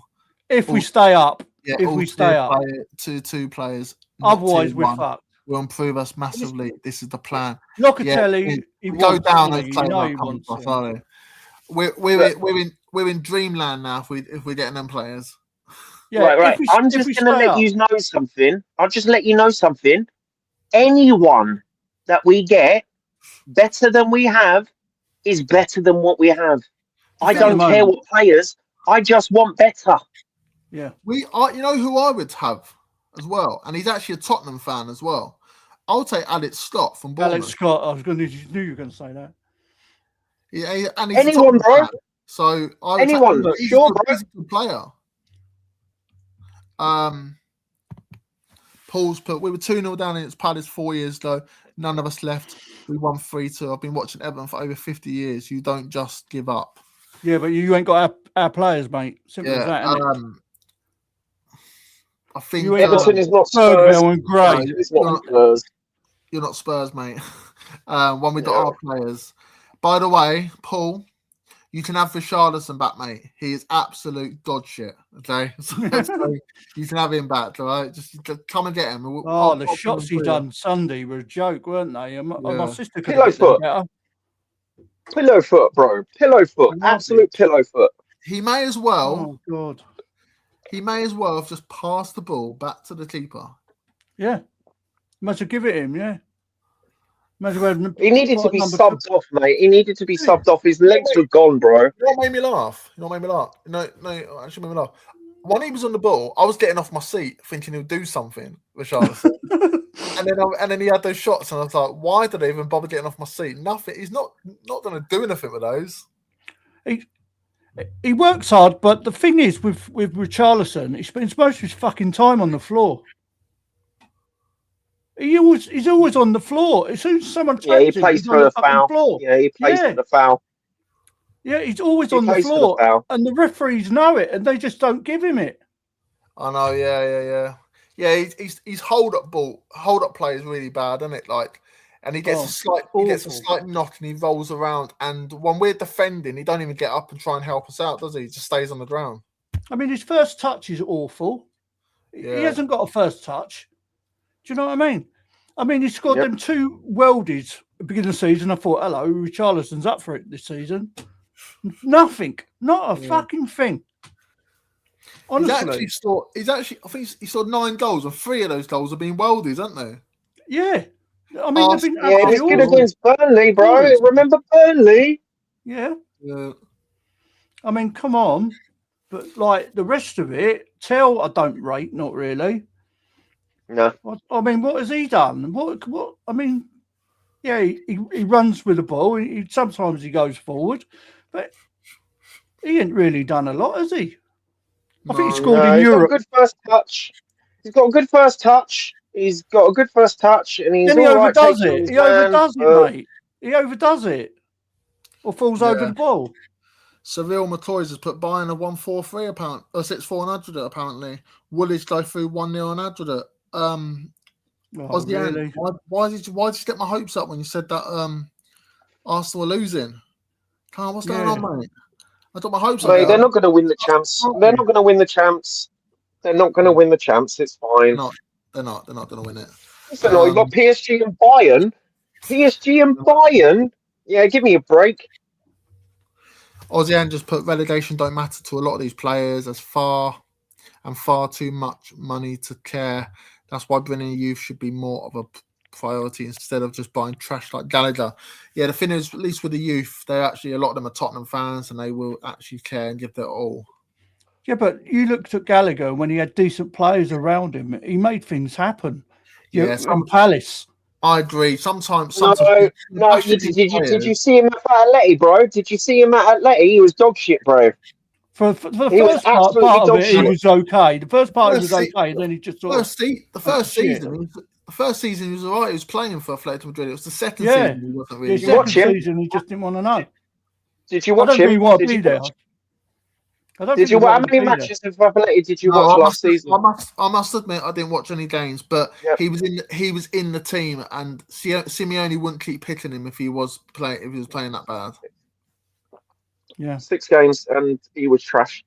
If we stay up. Yeah, if we stay up. Two players. Otherwise, we're fucked. Will improve us massively. This is the plan. Locatelli, he go down those players. We're in dreamland now if we're getting them players. Yeah, right. I'm just going to let you know something. I'll just let you know something. Anyone that we get better than we have is better than what we have. I don't care what players. I just want better. Yeah. You know who I would have as well, and he's actually a Tottenham fan as well. I'll take Alex Scott from Bournemouth. Alex Scott, knew you were going to say that. Yeah, and he's anyone, bro. Fan. So anyone, he's sure, bro. He's a good player. Paul's put, we were 2-0 down against Palace 4 years ago. None of us left. We won 3-2. I've been watching Everton for over 50 years. You don't just give up. Yeah, but you ain't got our players, mate. Simple as that, isn't it? I think Everton is not Spurs. And Gray. It's not Spurs. You're not Spurs, mate. When we got our players. By the way, Paul, you can have Richarlison back, mate. He is absolute dog shit. Okay, so you can have him back. All right, just come and get him. The shots he done Sunday were a joke, weren't they? My sister could pillow foot. Pillow foot, bro. Pillow foot. Absolute pillow foot. He may as well. Oh God. He may as well have just passed the ball back to the keeper. Yeah. Must have given it him, yeah. He needed to be subbed off, mate. He needed to be subbed off. His legs were gone, bro. You know what made me laugh? No, actually made me laugh. When he was on the ball, I was getting off my seat thinking he'll do something, Richarlison. and then he had those shots, and I was like, why did I even bother getting off my seat? Nothing. He's not going to do anything with those. He works hard, but the thing is with Richarlison, he spends most of his fucking time on the floor. He's always on the floor. As soon as someone Yeah, he taps him, plays he's on for the the fucking foul. floor. Yeah, he plays for Yeah. the foul. Yeah, he's always He on the plays for the floor, foul. and the referees know it, and they just don't give him it. I know, yeah. He's hold up play is really bad, isn't it? Like, and he gets a slight knock, and he rolls around. And when we're defending, he don't even get up and try and help us out, does he? He just stays on the ground. I mean, his first touch is awful. Yeah. He hasn't got a first touch. Do you know what I mean? I mean, he scored them 2 weldies at the beginning of the season. I thought, hello, Richarlison's up for it this season. Nothing. Not a fucking thing. Honestly. I think he scored 9 goals, and 3 of those goals have been weldies, haven't they? Yeah. I mean, they've been he was good against Burnley, bro. Remember Burnley? Yeah. Yeah. I mean, come on. But like the rest of it, Tell I don't rate, not really. No. I mean, what has he done? What? I mean, yeah, he runs with the ball. Sometimes he goes forward, but he ain't really done a lot, has he? I think he scored in Europe. Got a good first touch. He's got a good first touch. He's got a good first touch, and he's all right taking on his man. Overdoes it, mate. He overdoes it, or falls over the ball. Cyril McCoy has put Bayern a 1-4-3 apparently, or 6-4 on Adrian apparently. Woolwich go through 1-0 on Adrian. Really? Why did you get my hopes up when you said that Arsenal were losing? What's going on, mate? I got my hopes up. They're not going to win the champs. They're not going to win the champs. They're not going to win the champs. It's fine. They're not going to win it. Listen, you've got PSG and Bayern. PSG and Bayern. Yeah, give me a break. Ozzy just put relegation don't matter to a lot of these players as far too much money to care. That's why bringing youth should be more of a priority instead of just buying trash like Gallagher. Yeah, the thing is, at least with the youth, a lot of them are Tottenham fans and they will actually care and give their all. Yeah, but you looked at Gallagher when he had decent players around him. He made things happen. Yeah, from Palace. I agree. Sometimes no. Did you see him at Atleti, bro? Did you see him at Atleti? He was dog shit, bro. For the first part of it, he was okay. The first part, he was okay, and then he just sort of... The first season, he was all right. He was playing for Atletico Madrid. It was the second season he wasn't really good. The second season, he just didn't want to know. Did you watch him? How many matches of Atleti did you watch last season? I must admit, I didn't watch any games, but he was in the team, and Simeone wouldn't keep hitting him if he was playing that bad. Yeah, 6 games and he was trash.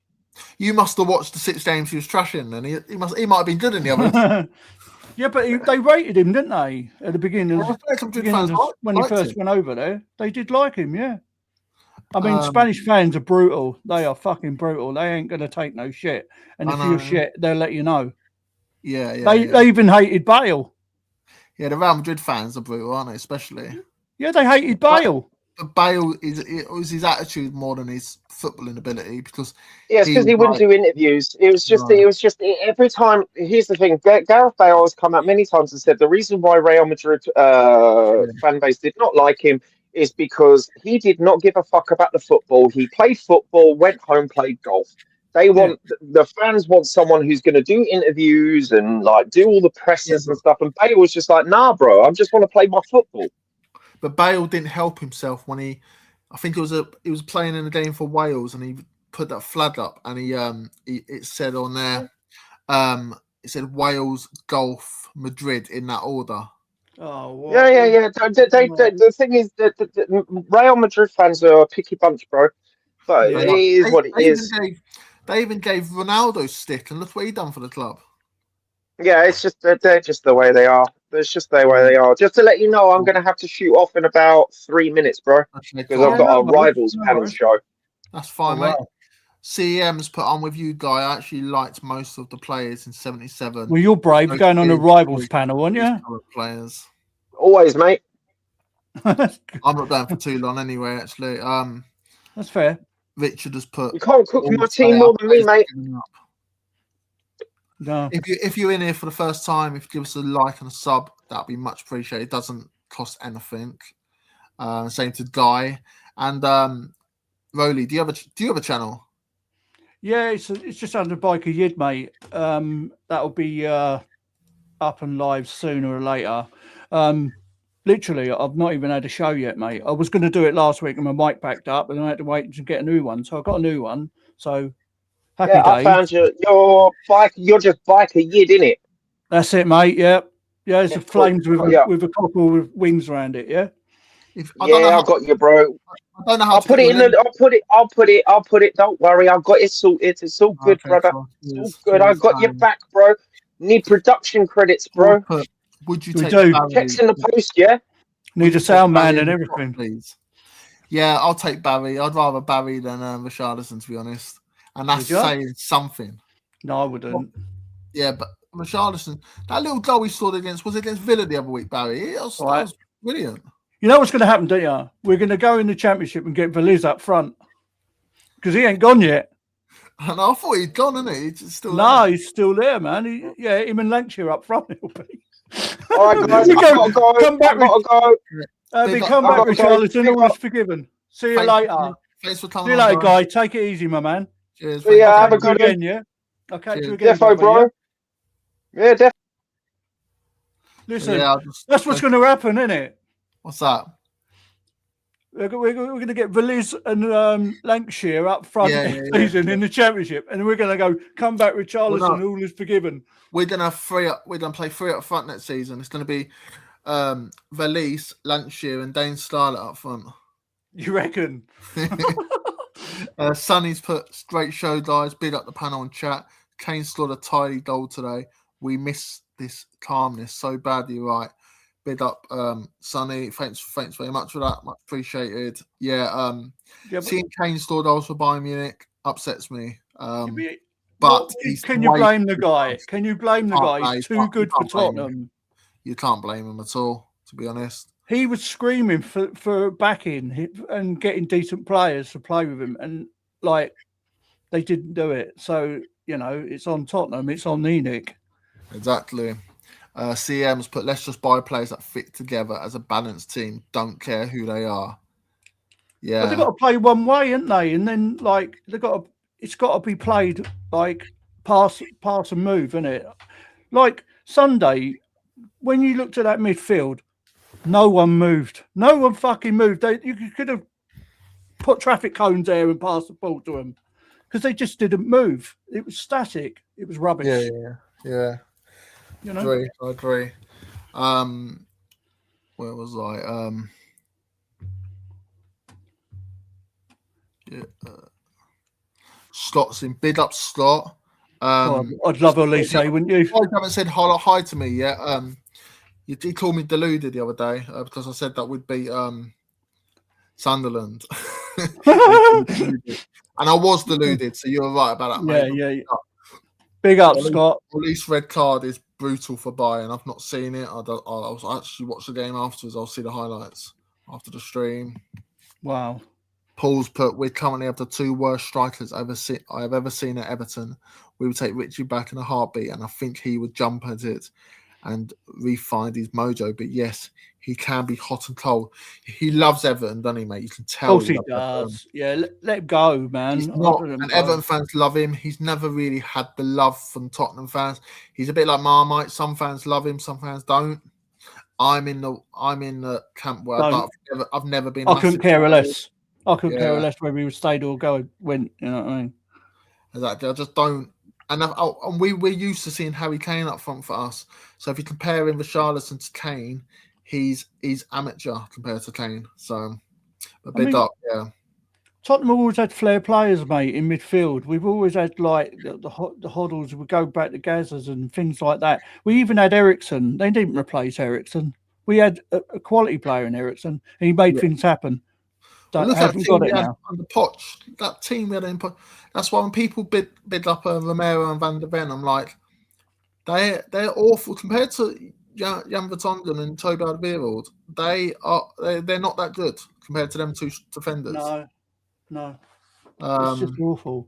You must have watched the 6 games he was trashing, and he might have been good in the others. Yeah, but they rated him, didn't they? At the beginning, when he first went over there, they did like him. Yeah. I mean, Spanish fans are brutal. They are fucking brutal. They ain't going to take no shit. And if you're shit, they'll let you know. Yeah. They even hated Bale. Yeah, the Real Madrid fans are brutal, aren't they? Especially. Yeah, they hated Bale. But Bale it was his attitude more than his footballing ability because because he wouldn't do interviews. It was just every time. Here's the thing: Gareth Bale has come out many times and said the reason why Real Madrid fan base did not like him is because he did not give a fuck about the football. He played football, went home, played golf. The fans want someone who's going to do interviews and like do all the presses and stuff. And Bale was just like, nah, bro, I just want to play my football. But Bale didn't help himself when he was playing in a game for Wales and he put that flag up and it said on there, it said Wales, Golf, Madrid in that order. Oh, what? Yeah. The thing is that Real Madrid fans are a picky bunch, bro. But it is what it is. They even gave Ronaldo stick, and look what he done for the club. Yeah, it's just they're just the way they are. It's just the way they are. Just to let you know, I'm going to have to shoot off in about 3 minutes, bro, because I've got a Rivals panel show. That's fine, mate. CEM's put on with you, guy. I actually liked most of the players in 77. Well, you're brave going on a Rivals panel, aren't you? Players. Always, mate. I'm not going for too long anyway, actually. That's fair. Richard has put... You can't cook my team more than me, mate. No. If you're in here for the first time, if you give us a like and a sub, that'd be much appreciated. It doesn't cost anything. Same to Guy. And Rolly, do you have a channel? Yeah, it's just under Biker Yid, mate. That'll be up and live sooner or later. Literally, I've not even had a show yet, mate. I was going to do it last week and my mic packed up, and I had to wait to get a new one. So I got a new one. So happy Yeah, I days. found your bike. You're just Biker Yid, innit? That's it, mate. Yeah, it's Yeah, the flames cool. Yeah. with a couple with wings around it. Yeah. I got you, bro. I don't know how I'll to put get it in your link. I'll put it. Don't worry, I've got it sorted. It's all good, Okay, brother. cool. It's all Cheers, good. I cheers, got your man. back, bro. Need production credits, bro. Would you We take do. Barry? Checks in the post, yeah. Need a sound man and everything. Please. Yeah, I'll take Barry. I'd rather Barry than Richarlison, to be honest. And that's Would you? saying something. No, I wouldn't. Yeah, but Richarlison, that little goal he scored was against Villa the other week, Barry. That was brilliant. You know what's going to happen, don't you? We're going to go in the Championship and get Veliz up front because he ain't gone yet. And I thought he'd gone, isn't he? He's still No, there. he's still there, man. Him and Lancashire up front he'll be. All right, guys. Come back, Richarlison. All is up. forgiven. See you later. Thanks for coming. See you later, guy. Take it easy, my man. Cheers. Yeah, have a good again, yeah. I'll catch you again, Defo, bro. Yeah, definitely. Listen, that's what's going to happen, isn't it? What's that? We're going to get Veliz and Lancashire up front next season in the Championship, and we're going to go come back with Richarlison. All is forgiven. We're going to play three up front next season. It's going to be Veliz, Lancashire, and Dane Starlet up front. You reckon? Sonny's put great show, guys. Big up the panel and chat. Kane scored a tidy goal today. We miss this calmness so badly, right? Big up, Sonny. Thanks very much for that. Much appreciated. Yeah, seeing Kane score goals for Bayern Munich upsets me. But can you blame the guy? Can you blame the guy? He's too good for Tottenham. You can't blame him at all, to be honest. He was screaming for backing and getting decent players to play with him, and they didn't do it. So it's on Tottenham. It's on Nick. Exactly. CM's put, let's just buy players that fit together as a balanced team. Don't care who they are. Yeah, but they've got to play one way, haven't they? And then it's got to be played like pass and move, isn't it? Like Sunday, when you looked at that midfield, no one moved. No one fucking moved. You could have put traffic cones there and passed the ball to them because they just didn't move. It was static. It was rubbish. Yeah. I agree. Where was I? Scott's in. Big up, Scott. I'd love Elise, wouldn't you? You haven't said hi to me yet. He called me deluded the other day because I said that we'd beat Sunderland. And I was deluded, so you were right about that, mate. Yeah. Big up, Scott. At least red card is brutal for Bayern. I've not seen it. I'll actually watch the game afterwards. I'll see the highlights after the stream. Wow. Paul's put, we currently have the two worst strikers I have ever seen at Everton. We would take Richie back in a heartbeat, and I think he would jump at it and re-find his mojo. But yes, he can be hot and cold. He loves Everton, doesn't he, mate? You can tell. Of course he does. Yeah, let him go, man. And Everton fans love him. He's never really had the love from Tottenham fans. He's a bit like Marmite. Some fans love him, some fans don't. I'm in the camp where I've never been. I couldn't care less. I couldn't care less whether he was stayed or went. You know what I mean? Exactly. I just don't. And we're used to seeing Harry Kane up front for us. So if you compare him with Richarlison to Kane, he's amateur compared to Kane. So, Tottenham always had flair players, mate, in midfield. We've always had the Hoddles would go back to Gazas and things like that. We even had Ericsson. They didn't replace Ericsson. We had a quality player in Ericsson, and he made things happen. Look at that team we had under Poch. That team we had in Poch. That's why when people bid up Romero and Van der Ven, I'm like, they're awful compared to Jan Vertonghen and Toby Alderweireld. They're not that good compared to them two defenders. No. It's just awful.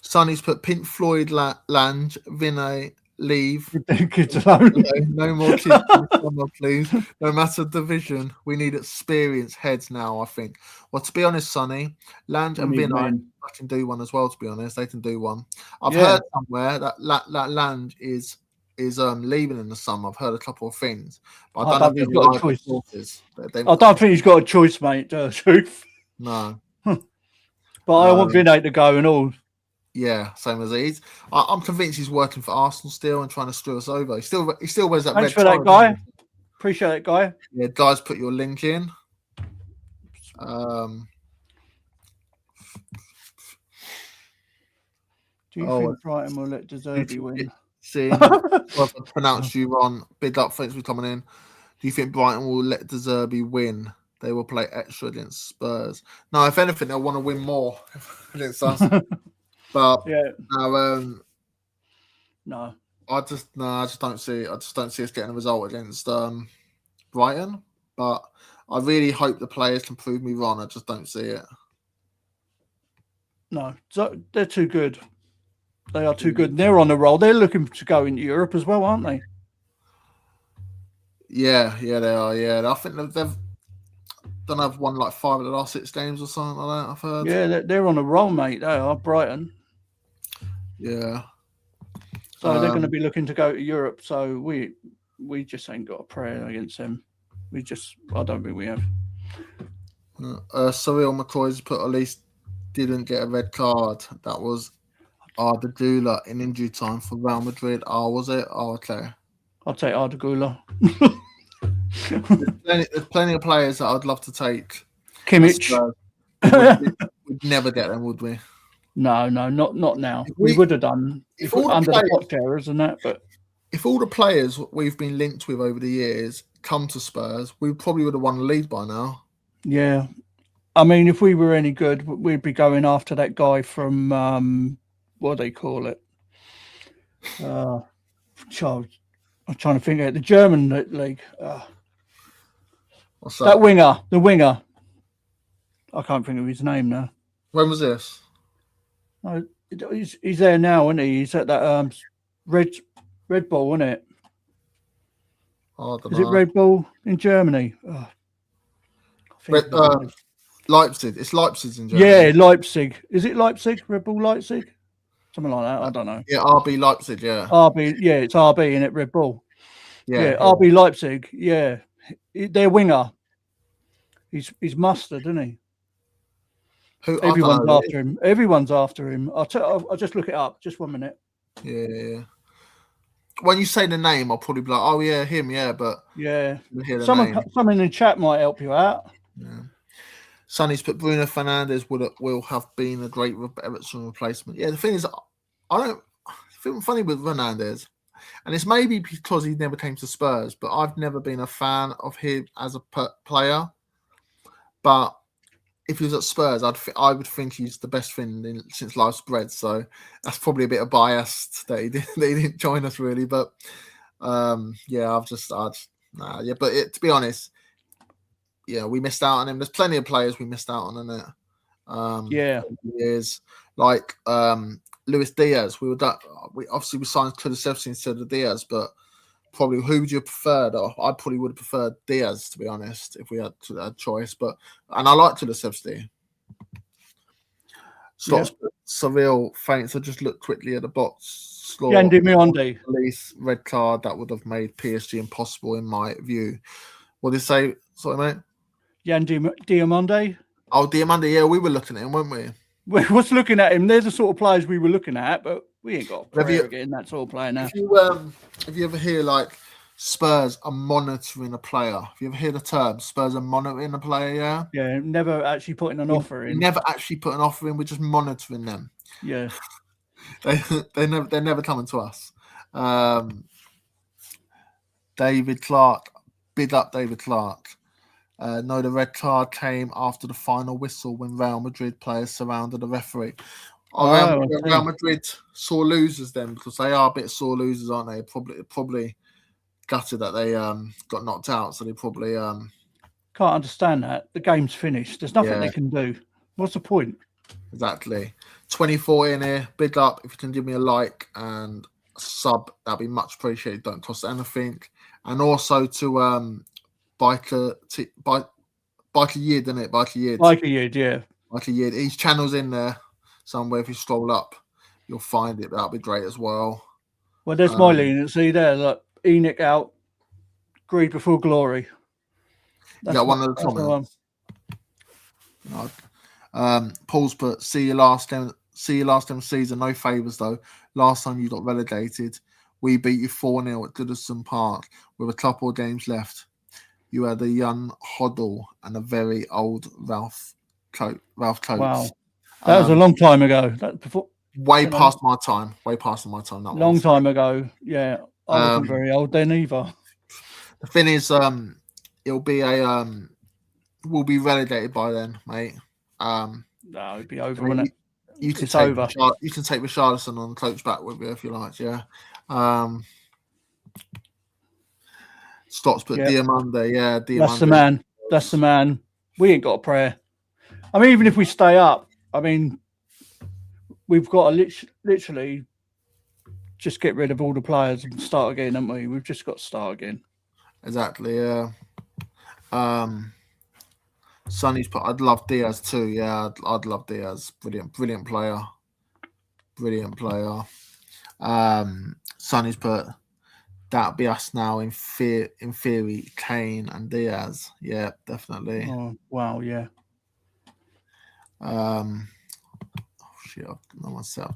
Sonny's put Pink Floyd, Lange, Vinay, leave. Kids alone. No more kids in the summer, please. No matter division, we need experienced heads now, I think. Well, to be honest, Sonny, Land and Vin, I can do one as well, to be honest. They can do one. I've heard somewhere that Land is leaving in the summer. I've heard a couple of things. But I don't think he's got a choice. I don't think he's got a choice, mate, to tell the truth. No. But I want Vinay to go and all. Yeah, same as he's. I'm convinced he's working for Arsenal still and trying to screw us over. He still wears that Thanks red for that, guy. Appreciate it, guy. Yeah, guys, put your link in. Do you think Brighton will let De Zerbi win? See, I've pronounced you wrong. Big up, thanks for coming in. Do you think Brighton will let De Zerbi win? They will play extra against Spurs. No, if anything, they'll want to win more against us. But no, I just don't see it. I just don't see us getting a result against Brighton. But I really hope the players can prove me wrong. I just don't see it. No, so they're too good. They are too good. They're on the roll. They're looking to go into Europe as well, aren't they? Yeah, they are. Yeah, I think they've don't have won like 5 of the last 6 games or something like that. I've heard. Yeah, they're on a roll, mate. They are Brighton. Yeah. So they're going to be looking to go to Europe. So we just ain't got a prayer against them. I don't think we have. Cyril McCoy's put at least didn't get a red card. That was Ardagula in injury time for Real Madrid. Was it? Okay. I'll take Ardagula. There's plenty of players that I'd love to take. Kimmich. We'd never get them, would we? No, not now. We would have done if under the Poch errors and that, but if all the players we've been linked with over the years come to Spurs, we probably would have won the league by now. Yeah. I mean, if we were any good, we'd be going after that guy from what do they call it? I'm trying to think of it. The German league. What's that? That winger, the winger. I can't think of his name now. When was this? He's there now, isn't he? He's at that Red Bull, isn't it? Is it Red Bull in Germany? Leipzig. It's Leipzig in Germany. Yeah, Leipzig. Is it Leipzig? Red Bull Leipzig? Something like that. I don't know. Yeah, RB Leipzig. Yeah. It's RB in it. Red Bull. Yeah, RB Leipzig. Yeah, their winger. He's mustard, isn't he? Everyone's after him. Everyone's after him. I'll just look it up. Just 1 minute. Yeah. When you say the name, I'll probably be like, "Oh yeah, him." Yeah, but someone in the chat might help you out. Yeah. Sonny's put Bruno Fernandes will have been a great Everton replacement. Yeah, the thing is, I don't feel funny with Fernandes, and it's maybe because he never came to Spurs, but I've never been a fan of him as a player. But if he was at Spurs, I would think he's the best thing since life's bread. So that's probably a bit of bias that he didn't join us really. But But to be honest, yeah, we missed out on him. There's plenty of players we missed out on, isn't it? Years like Luis Diaz. We signed Kulusevski instead of Diaz, but probably who would you have preferred? I probably would have preferred Diaz, to be honest, if we had a choice. And I like Kulusevski. Seville faints. I just looked quickly at the box score. Police red card that would have made PSG impossible in my view. What did you say? Sorry, mate. Diamande. Oh, Diamande. Yeah, we were looking at him, weren't we? We was looking at him. There's the sort of players we were looking at, but we ain't got a prayer getting that sort of player now. If you ever hear like Spurs are monitoring a player, if you ever hear the term Spurs are monitoring a player, yeah? Yeah, never actually putting an offer in. Never actually put an offer in, we're just monitoring them. Yeah. they're never coming to us. David Clark, big up David Clark. No, the red card came after the final whistle when Real Madrid players surrounded the referee. Real Madrid sore losers then, because they are a bit sore losers, aren't they? Probably gutted that they got knocked out, so they probably can't understand that. The game's finished. There's nothing they can do. What's the point? Exactly. 24 in here. Big up if you can give me a like and sub, that'd be much appreciated. Don't cost anything. And also to Biker Yid, isn't it? Biker Yid. Like a Yid, yeah. Biker Yid. His channel's in there somewhere. If you scroll up, you'll find it. That'd be great as well. Well, there's my leniency there. Look, Enoch out, greed before glory. You got one of the comments. Paul's put, see you last time season. No favours though. Last time you got relegated, we beat you 4-0 at Goodison Park with a couple of games left. You had a young Hoddle and a very old Ralph Coates. Wow, that was a long time ago. That before, way past my time. Way past my time. That long time ago. Yeah, I wasn't very old then either. The thing is, it'll be we'll be relegated by then, mate. No, it'd be over, wouldn't it? You can It's take over. You can take Richarlison on coach back with you if you like, yeah. Stocks put Diamande, yeah. Diamande. That's the man. That's the man. We ain't got a prayer. I mean, even if we stay up, I mean, we've got to literally just get rid of all the players and start again, haven't we? We've just got to start again. Exactly, yeah. Sonny's put, I'd love Diaz too. Yeah, I'd love Diaz. Brilliant player. Sonny's put, that'd be us now in theory, Kane and Diaz. Yeah, definitely. Oh, wow, yeah. Oh shit, I've got myself.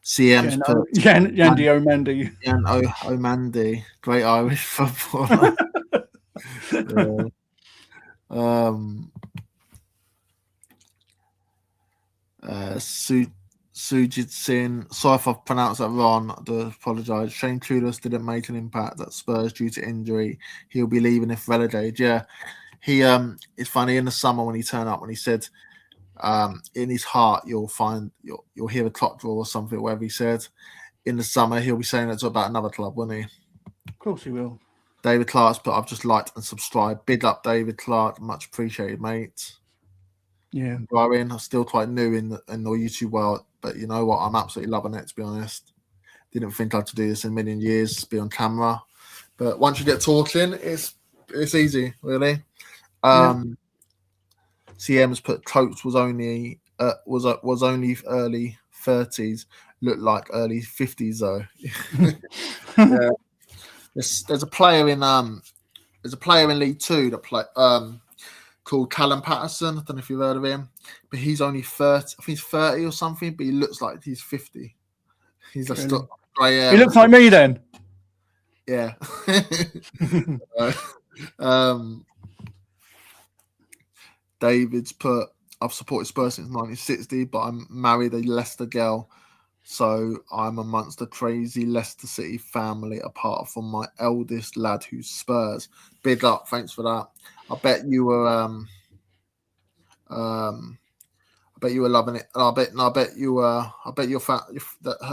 CM's put Yandy O'Mandy. Yan O'Mandy, great Irish footballer. Sujit Sin. Sorry if I've pronounced that wrong. I do apologise. Shane Kudus didn't make an impact at Spurs due to injury. He'll be leaving if relegated. Yeah, he. It's funny in the summer when he turned up when he said, in his heart you'll hear a clock draw or something. Whatever he said. In the summer he'll be saying that to about another club, won't he? Of course he will. David Clark's put, I've just liked and subscribed. Big up, David Clark. Much appreciated, mate. Yeah. Growing. I'm still quite new in the YouTube world, but you know what? I'm absolutely loving it, to be honest. Didn't think I'd do this in a million years, be on camera. But once you get talking, it's easy, really. CM's put, Coates was only early 30s. Looked like early 50s, though. Yeah. There's a player in League Two that play called Callum Patterson. I don't know if you've heard of him, but he's only 30. I think he's 30 or something, but he looks like he's 50. He's just got grey hair. He looks like me then. Yeah. David's put, I've supported Spurs since 1960, but I'm married a Leicester girl. So I'm amongst the crazy Leicester City family, apart from my eldest lad who's Spurs. Big up, thanks for that. I bet you were loving it. I bet your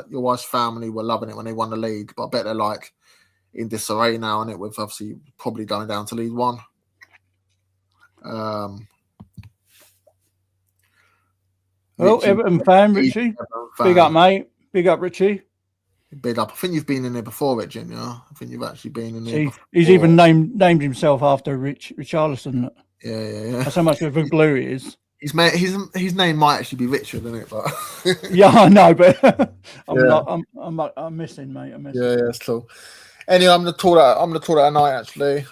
wife's family were loving it when they won the league. But I bet they're like in disarray now, and it with obviously probably going down to League One. Oh, Everton fan, Richie. Big up, mate. Big up, Richie. Big up. I think you've been in there before, Rich, yeah? I think you've actually been in there. He's even named himself after Richarlison. Yeah. That's how much of a blue he is. His name might actually be Richard, isn't it? But yeah, I know, but I'm missing, mate. I'm missing. Yeah, it's cool. Anyway, I'm gonna talk that at night. Actually,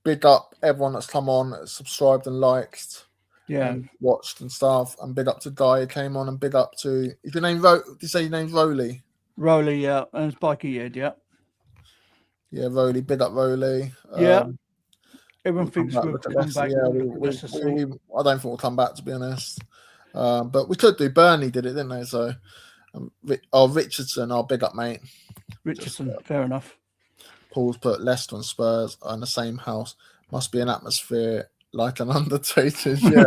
big up everyone that's come on, subscribed and liked. Yeah, and watched and stuff, and big up to Guy who came on, and big up to, is your name did you say your name's Rowley? Rowley, yeah, and it's Biker Yed, yeah. Yeah, Rowley, big up Rowley. Yeah. Everyone thinks we'll come back. Yeah, I don't think we'll come back, to be honest. But we could do. Burnley did it, didn't they? So, Richardson, big up, mate. Richardson, fair enough. Paul's put Leicester and Spurs are in the same house. Must be an atmosphere like an Undertaker's. Yeah,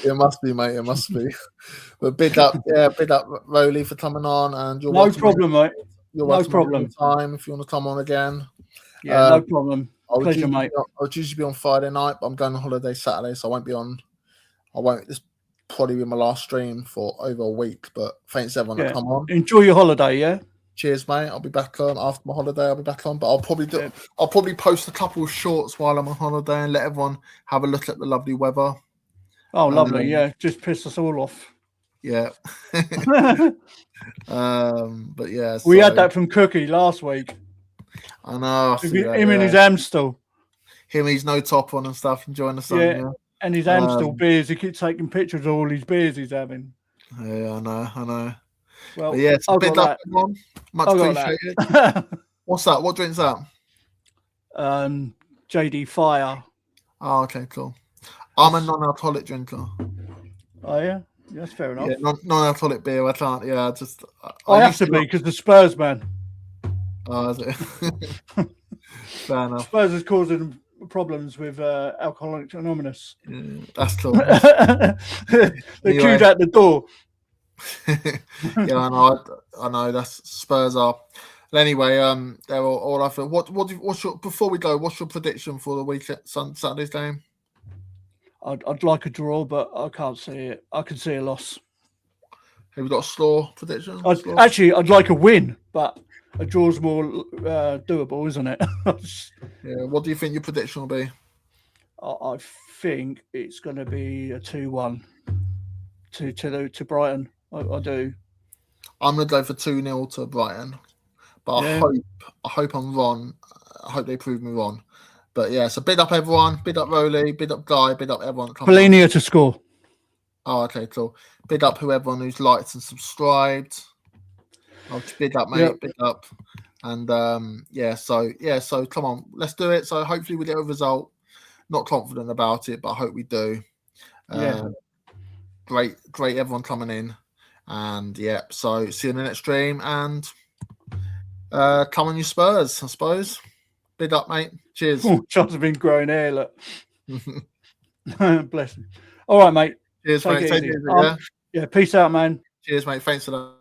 it must be, mate. It must be. But big up Rowley for coming on, and no problem, mate. No problem. Time if you want to come on again. Yeah, no problem. Pleasure, mate. I'll usually be on Friday night, but I'm going on holiday Saturday, so I won't be on. This probably be my last stream for over a week. But thanks everyone that come on. Enjoy your holiday, yeah. Cheers, mate. I'll be back on after my holiday. I'll be back on, but I'll probably post a couple of shorts while I'm on holiday and let everyone have a look at the lovely weather. Oh, lovely. Yeah, just piss us all off. Yeah. But yeah, we had that from Cookie last week. I know. Him in his Amstel. Him, he's no top on and stuff, enjoying the sun. Yeah. And his Amstel beers. He keeps taking pictures of all his beers he's having. Yeah, I know. Well, but yeah, it's a bit up, everyone. Much appreciated. What's that? What drink's that? JD Fire. Oh, okay, cool. I'm a non-alcoholic drinker. Oh yeah, that's fair enough. Yeah, non-alcoholic beer. I can't. Yeah, I have to be because the Spurs man. Oh, is it? Fair enough. Spurs is causing problems with Alcoholics Anonymous. Yeah, that's cool. They queued out the door. Yeah, I know. That's Spurs are. But anyway, they're all I feel. What's your before we go? What's your prediction for the weekend Saturday's game? I'd like a draw, but I can't see it. I can see a loss. Have you got a score prediction? Actually, I'd like a win, but a draw's more doable, isn't it? Yeah. What do you think your prediction will be? I think it's going to be a 2-1 to Brighton. I do. I'm going to go for 2-0 to Brighton, but I hope I'm wrong. I hope they prove me wrong. But yeah, so bid up everyone, bid up Rowley, bid up Guy, bid up everyone. Polina to score. Oh, okay, cool. Bid up everyone who's liked and subscribed. I'll bid up, mate. Yep. Bid up, and so come on, let's do it. So hopefully we get a result. Not confident about it, but I hope we do. Great, everyone coming in, and so see you in the next stream, and come on, you Spurs, I suppose. Big up, mate. Cheers. Oh, Charles has been growing hair, look. Bless him. All right, mate. Cheers, mate. Take it easy, yeah, peace out, man. Cheers, mate. Thanks for that.